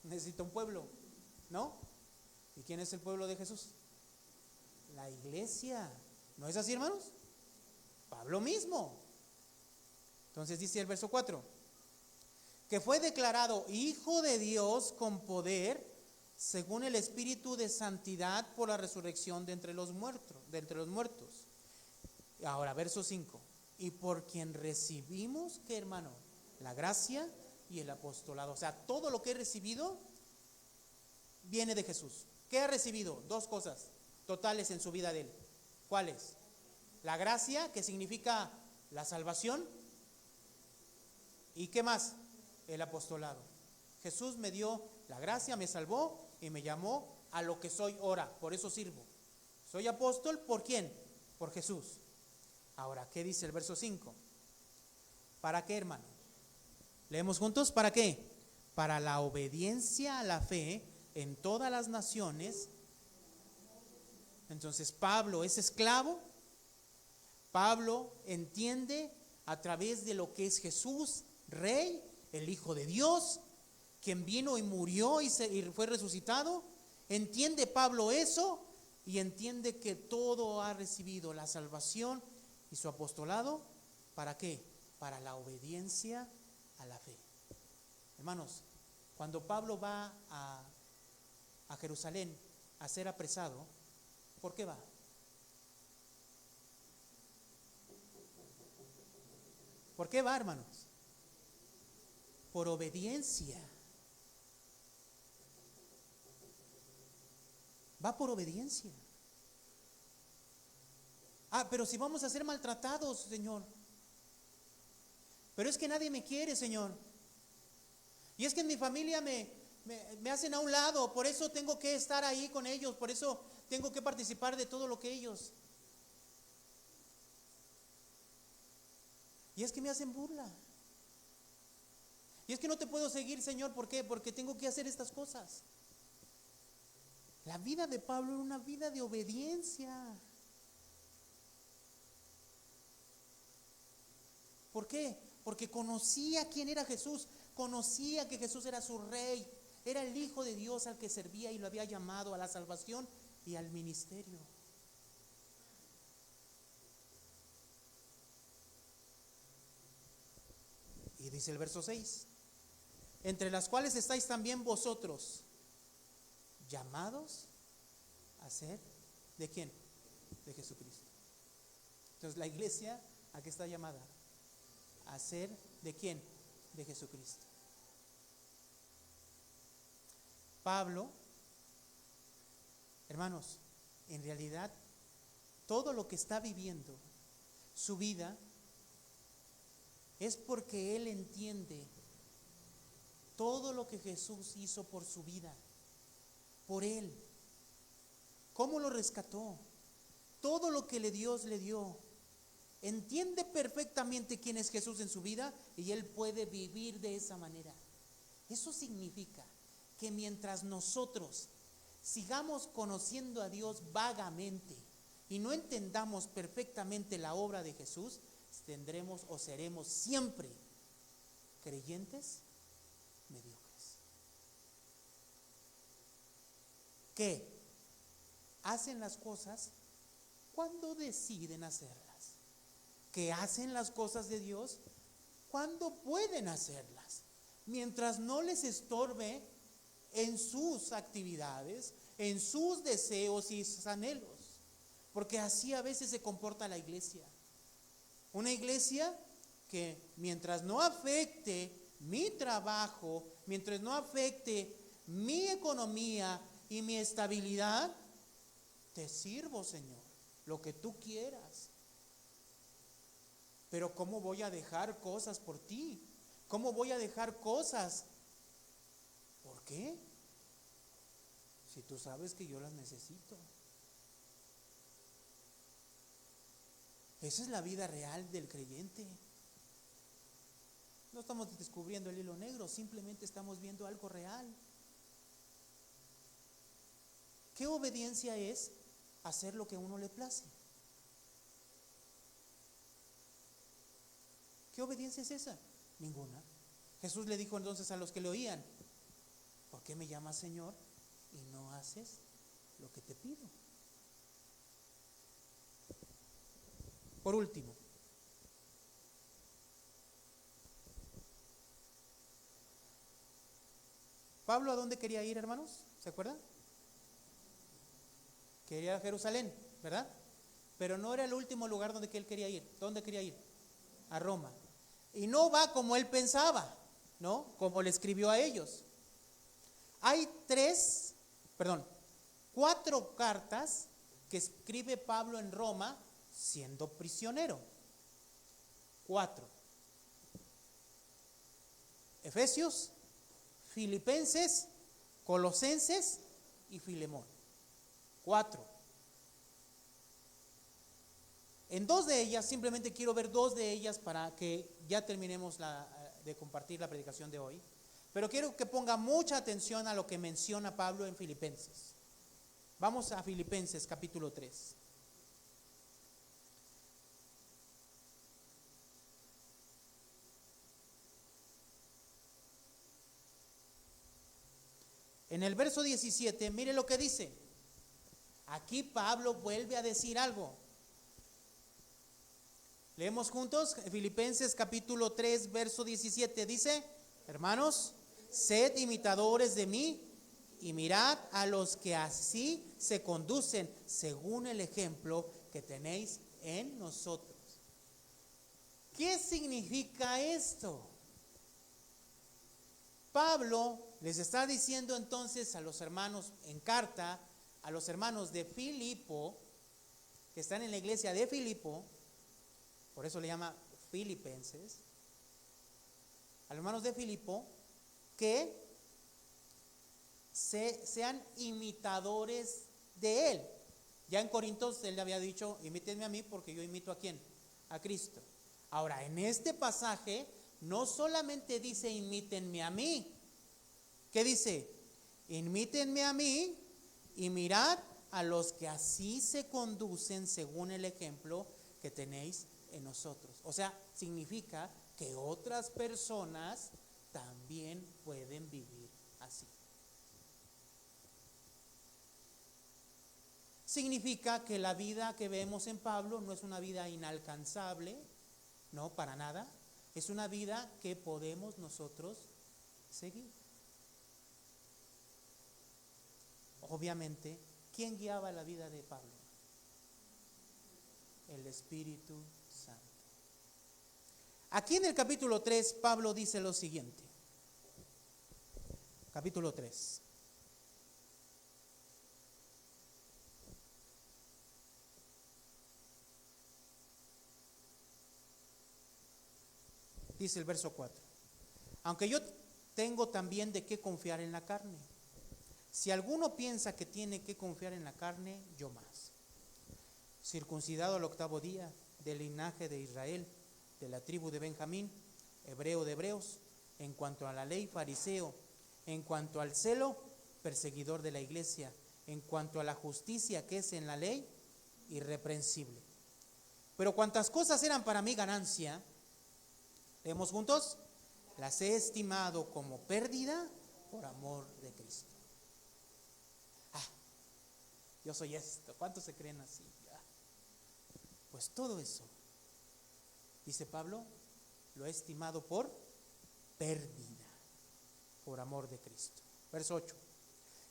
Necesita un pueblo, ¿no? ¿Y quién es el pueblo de Jesús? La iglesia. ¿No es así, hermanos? Pablo mismo. Entonces dice el verso 4, que fue declarado Hijo de Dios con poder, según el Espíritu de santidad, por la resurrección de entre los muertos. Ahora, verso 5, y por quien recibimos, ¿qué, hermano? La gracia y el apostolado. O sea, todo lo que he recibido viene de Jesús. ¿Qué ha recibido? Dos cosas totales en su vida de él. ¿Cuáles? La gracia, que significa la salvación. ¿Y qué más? El apostolado. Jesús me dio la gracia, me salvó y me llamó a lo que soy ahora. Por eso sirvo. Soy apóstol, ¿por quién? Por Jesús. Ahora, ¿qué dice el verso 5? ¿Para qué, hermano? Leemos juntos, ¿para qué? Para la obediencia a la fe en todas las naciones. Entonces Pablo es esclavo. Pablo entiende a través de lo que es Jesús, Rey, el Hijo de Dios, quien vino y murió y fue resucitado. Entiende Pablo eso y entiende que todo ha recibido la salvación y su apostolado. ¿Para qué? Para la obediencia a la fe. Hermanos, cuando Pablo va a Jerusalén a ser apresado, ¿por qué va? ¿Por qué va, hermanos? Por obediencia. Va por obediencia. Pero si vamos a ser maltratados, Señor. Pero es que nadie me quiere, Señor. Y es que en mi familia me hacen a un lado, por eso tengo que estar ahí con ellos, por eso tengo que participar de todo lo que ellos. Y es que me hacen burla. Y es que no te puedo seguir, Señor, ¿por qué? Porque tengo que hacer estas cosas. La vida de Pablo era una vida de obediencia. ¿Por qué? Porque conocía quién era Jesús, conocía que Jesús era su rey, era el Hijo de Dios al que servía y lo había llamado a la salvación y al ministerio. Y dice el verso 6, entre las cuales estáis también vosotros, llamados a ser, ¿de quién? De Jesucristo. Entonces la iglesia, ¿a qué está llamada? A ser, ¿de quién? De Jesucristo. Pablo, hermanos, en realidad todo lo que está viviendo, su vida, es porque él entiende todo lo que Jesús hizo por su vida, por él. ¿Cómo lo rescató? Todo lo que Dios le dio. Entiende perfectamente quién es Jesús en su vida y él puede vivir de esa manera. Eso significa que mientras nosotros sigamos conociendo a Dios vagamente y no entendamos perfectamente la obra de Jesús, tendremos o seremos siempre creyentes mediocres. ¿Qué? Hacen las cosas cuando deciden hacerlas. Que hacen las cosas de Dios cuando pueden hacerlas, mientras no les estorbe en sus actividades, en sus deseos y sus anhelos, porque así a veces se comporta la iglesia. Una iglesia que mientras no afecte mi trabajo, mientras no afecte mi economía y mi estabilidad, te sirvo, Señor, lo que tú quieras. Pero ¿cómo voy a dejar cosas por ti? ¿Cómo voy a dejar cosas? ¿Por qué? Si tú sabes que yo las necesito. Esa es la vida real del creyente. No estamos descubriendo el hilo negro, simplemente estamos viendo algo real. ¿Qué obediencia es? Hacer lo que a uno le place. ¿Qué obediencia es esa? Ninguna. Jesús le dijo entonces a los que le oían: ¿por qué me llamas Señor y no haces lo que te pido? Por último, ¿Pablo a dónde quería ir, hermanos? ¿Se acuerdan? Quería ir a Jerusalén, ¿verdad? Pero no era el último lugar donde él quería ir. ¿Dónde quería ir? A Roma. Y no va como él pensaba, ¿no? Como le escribió a ellos. Hay 4 cartas que escribe Pablo en Roma siendo prisionero. 4. Efesios, Filipenses, Colosenses y Filemón. 4. En 2 de ellas, simplemente quiero ver 2 de ellas para que ya terminemos de compartir la predicación de hoy. Pero quiero que ponga mucha atención a lo que menciona Pablo en Filipenses. Vamos a Filipenses capítulo 3. En el verso 17, mire lo que dice. Aquí Pablo vuelve a decir algo. Leemos juntos Filipenses capítulo 3, verso 17. Dice: hermanos, sed imitadores de mí y mirad a los que así se conducen según el ejemplo que tenéis en nosotros. ¿Qué significa esto? Pablo les está diciendo entonces a los hermanos en carta, a los hermanos de Filipo, que están en la iglesia de Filipo, por eso le llama Filipenses, a los hermanos de Filipo, que sean imitadores de él. Ya en Corintios él le había dicho: imítenme a mí porque yo imito ¿a quién? A Cristo. Ahora, en este pasaje no solamente dice imítenme a mí. ¿Qué dice? Imítenme a mí y mirad a los que así se conducen según el ejemplo que tenéis en nosotros. O sea, significa que otras personas también pueden vivir así. Significa que la vida que vemos en Pablo no es una vida inalcanzable, no, para nada. Es una vida que podemos nosotros seguir. Obviamente, ¿quién guiaba la vida de Pablo? El Espíritu Santo. Aquí en el capítulo 3, Pablo dice lo siguiente. Capítulo 3. Dice el verso 4. Aunque yo tengo también de qué confiar en la carne, Si alguno piensa que tiene que confiar en la carne, yo más. Circuncidado al 8º día, del linaje de Israel, de la tribu de Benjamín, hebreo de hebreos, en cuanto a la ley, fariseo, en cuanto al celo, perseguidor de la iglesia, en cuanto a la justicia que es en la ley, irreprensible. Pero cuantas cosas eran para mí ganancia, leemos juntos, las he estimado como pérdida por amor de Cristo. Yo soy esto. ¿Cuántos se creen así? Pues todo eso, dice Pablo, lo he estimado por pérdida, por amor de Cristo. Verso 8.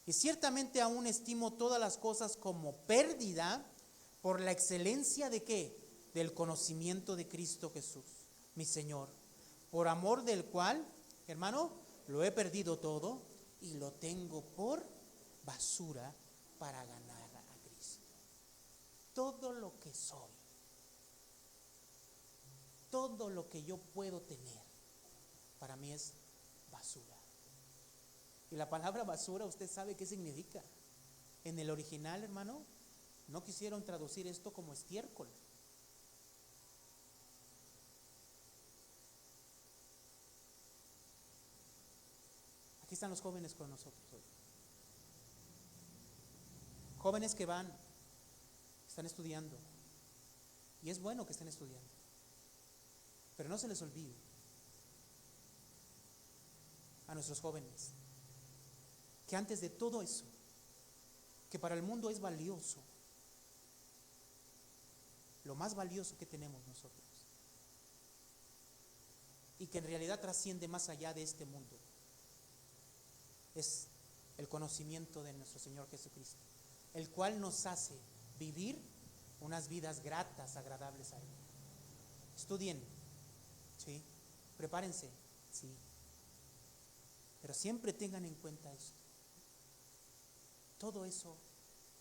Y ciertamente aún estimo todas las cosas como pérdida por la excelencia de ¿qué? Del conocimiento de Cristo Jesús, mi Señor, por amor del cual, hermano, lo he perdido todo y lo tengo por basura para ganar a Cristo. Todo lo que soy, todo lo que yo puedo tener, para mí es basura. Y la palabra basura, ¿usted sabe qué significa? En el original, hermano, no quisieron traducir esto como estiércol. Aquí están los jóvenes con nosotros hoy. Jóvenes que están estudiando. Y es bueno que estén estudiando. Pero no se les olvide a nuestros jóvenes que antes de todo eso, que para el mundo es valioso, lo más valioso que tenemos nosotros, y que en realidad trasciende más allá de este mundo, es el conocimiento de nuestro Señor Jesucristo, el cual nos hace vivir unas vidas gratas, agradables a Él. Estudien, ¿sí? Prepárense, sí. Pero siempre tengan en cuenta esto. Todo eso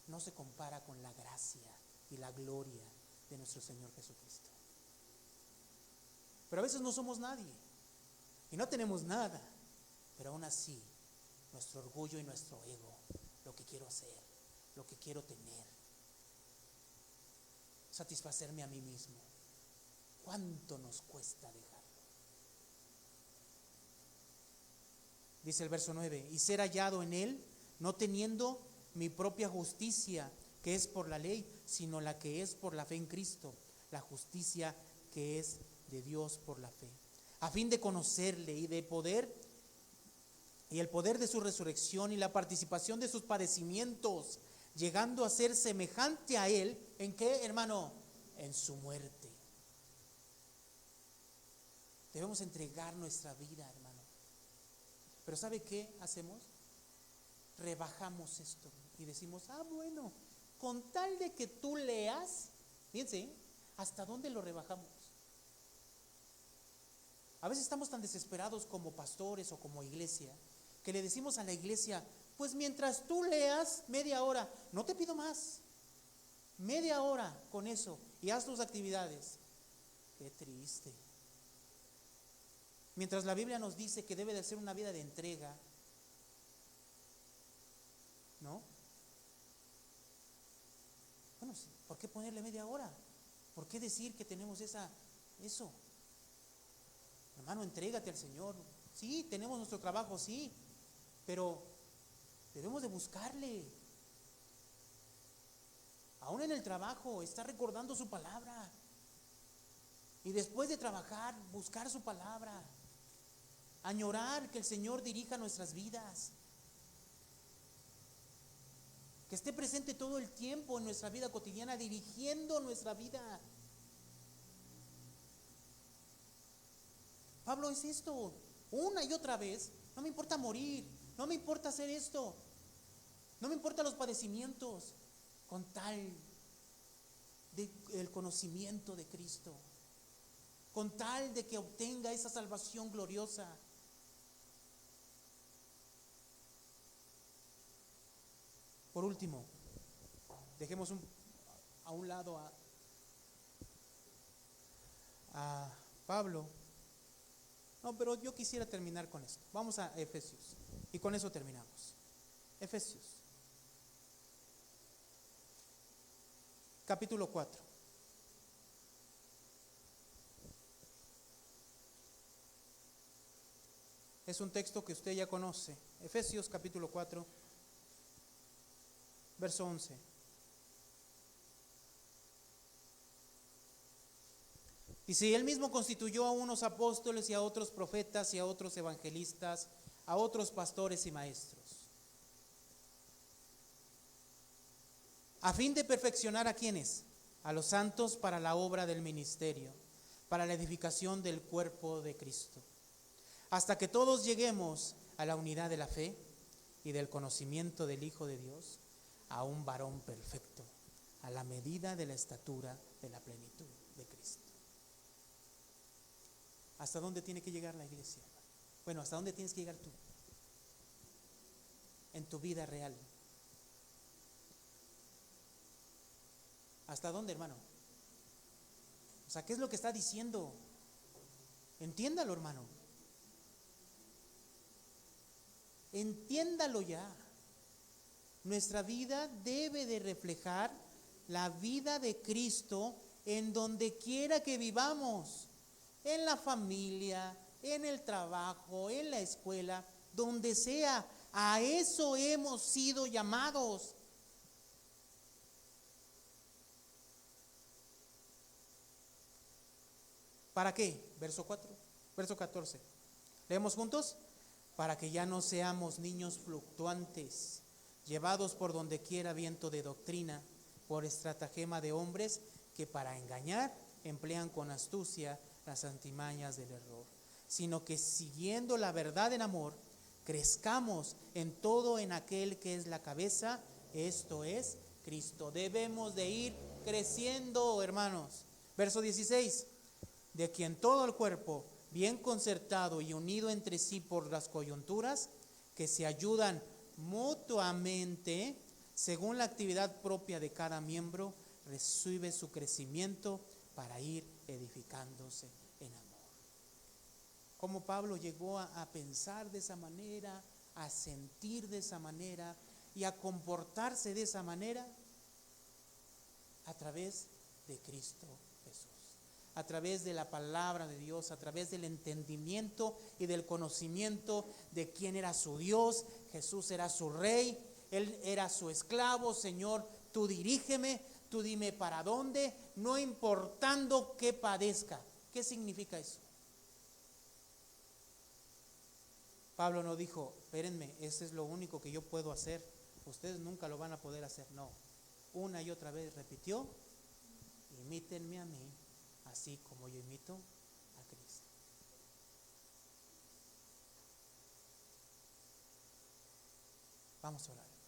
no se compara con la gracia y la gloria de nuestro Señor Jesucristo. Pero a veces no somos nadie y no tenemos nada, pero aún así nuestro orgullo y nuestro ego, lo que quiero hacer, lo que quiero tener, satisfacerme a mí mismo, ¿cuánto nos cuesta dejarlo? Dice el verso 9, y ser hallado en Él, no teniendo mi propia justicia, que es por la ley, sino la que es por la fe en Cristo, la justicia que es de Dios por la fe, a fin de conocerle y de poder, y el poder de su resurrección y la participación de sus padecimientos, llegando a ser semejante a Él, ¿en qué, hermano? En su muerte. Debemos entregar nuestra vida, hermano. Pero ¿sabe qué hacemos? Rebajamos esto y decimos, bueno, con tal de que tú leas, fíjense, ¿hasta dónde lo rebajamos? A veces estamos tan desesperados como pastores o como iglesia, que le decimos a la iglesia, pues mientras tú leas media hora, no te pido más, media hora con eso y haz tus actividades. Qué triste. Mientras la Biblia nos dice que debe de ser una vida de entrega, ¿no? Bueno, ¿por qué ponerle media hora? ¿Por qué decir que tenemos eso? Hermano, entrégate al Señor. Sí, tenemos nuestro trabajo, sí, pero debemos de buscarle. Aún en el trabajo, estar recordando su palabra. Y después de trabajar, buscar su palabra. Añorar que el Señor dirija nuestras vidas. Que esté presente todo el tiempo en nuestra vida cotidiana, dirigiendo nuestra vida. Pablo es esto, una y otra vez. No me importa morir, no me importa hacer esto, no me importan los padecimientos, con tal del conocimiento de Cristo, con tal de que obtenga esa salvación gloriosa. Por último, dejemos a un lado a Pablo. No, pero yo quisiera terminar con esto. Vamos a Efesios y con eso terminamos. Efesios, capítulo 4. Es un texto que usted ya conoce. Efesios capítulo 4, verso 11. Dice, él mismo constituyó a unos apóstoles y a otros profetas y a otros evangelistas, a otros pastores y maestros, a fin de perfeccionar a quienes, a los santos para la obra del ministerio, para la edificación del cuerpo de Cristo, hasta que todos lleguemos a la unidad de la fe y del conocimiento del Hijo de Dios, a un varón perfecto, a la medida de la estatura de la plenitud de Cristo. ¿Hasta dónde tiene que llegar la iglesia? Bueno, ¿hasta dónde tienes que llegar tú? En tu vida real. ¿Hasta dónde, hermano? O sea, ¿qué es lo que está diciendo? Entiéndalo, hermano. Entiéndalo ya. Nuestra vida debe de reflejar la vida de Cristo en donde quiera que vivamos. En la familia, en el trabajo, en la escuela, donde sea. A eso hemos sido llamados. ¿Para qué? Verso 4, verso 14. ¿Leemos juntos? Para que ya no seamos niños fluctuantes, llevados por donde quiera viento de doctrina, por estratagema de hombres que para engañar emplean con astucia las artimañas del error, sino que siguiendo la verdad en amor, crezcamos en todo en aquel que es la cabeza, esto es Cristo. Debemos de ir creciendo, hermanos. Verso 16, de quien todo el cuerpo, bien concertado y unido entre sí por las coyunturas, que se ayudan mutuamente, según la actividad propia de cada miembro, recibe su crecimiento para ir edificándose en amor. Como Pablo llegó a pensar de esa manera, a sentir de esa manera y a comportarse de esa manera a través de Cristo Jesús, a través de la palabra de Dios, a través del entendimiento y del conocimiento de quién era su Dios. Jesús era su rey, él era su esclavo. Señor, tú dirígeme, tú dime para dónde, no importando qué padezca. ¿Qué significa eso? Pablo no dijo, espérenme, ese es lo único que yo puedo hacer, ustedes nunca lo van a poder hacer. No, una y otra vez repitió, imítenme a mí, así como yo imito a Cristo. Vamos a orar.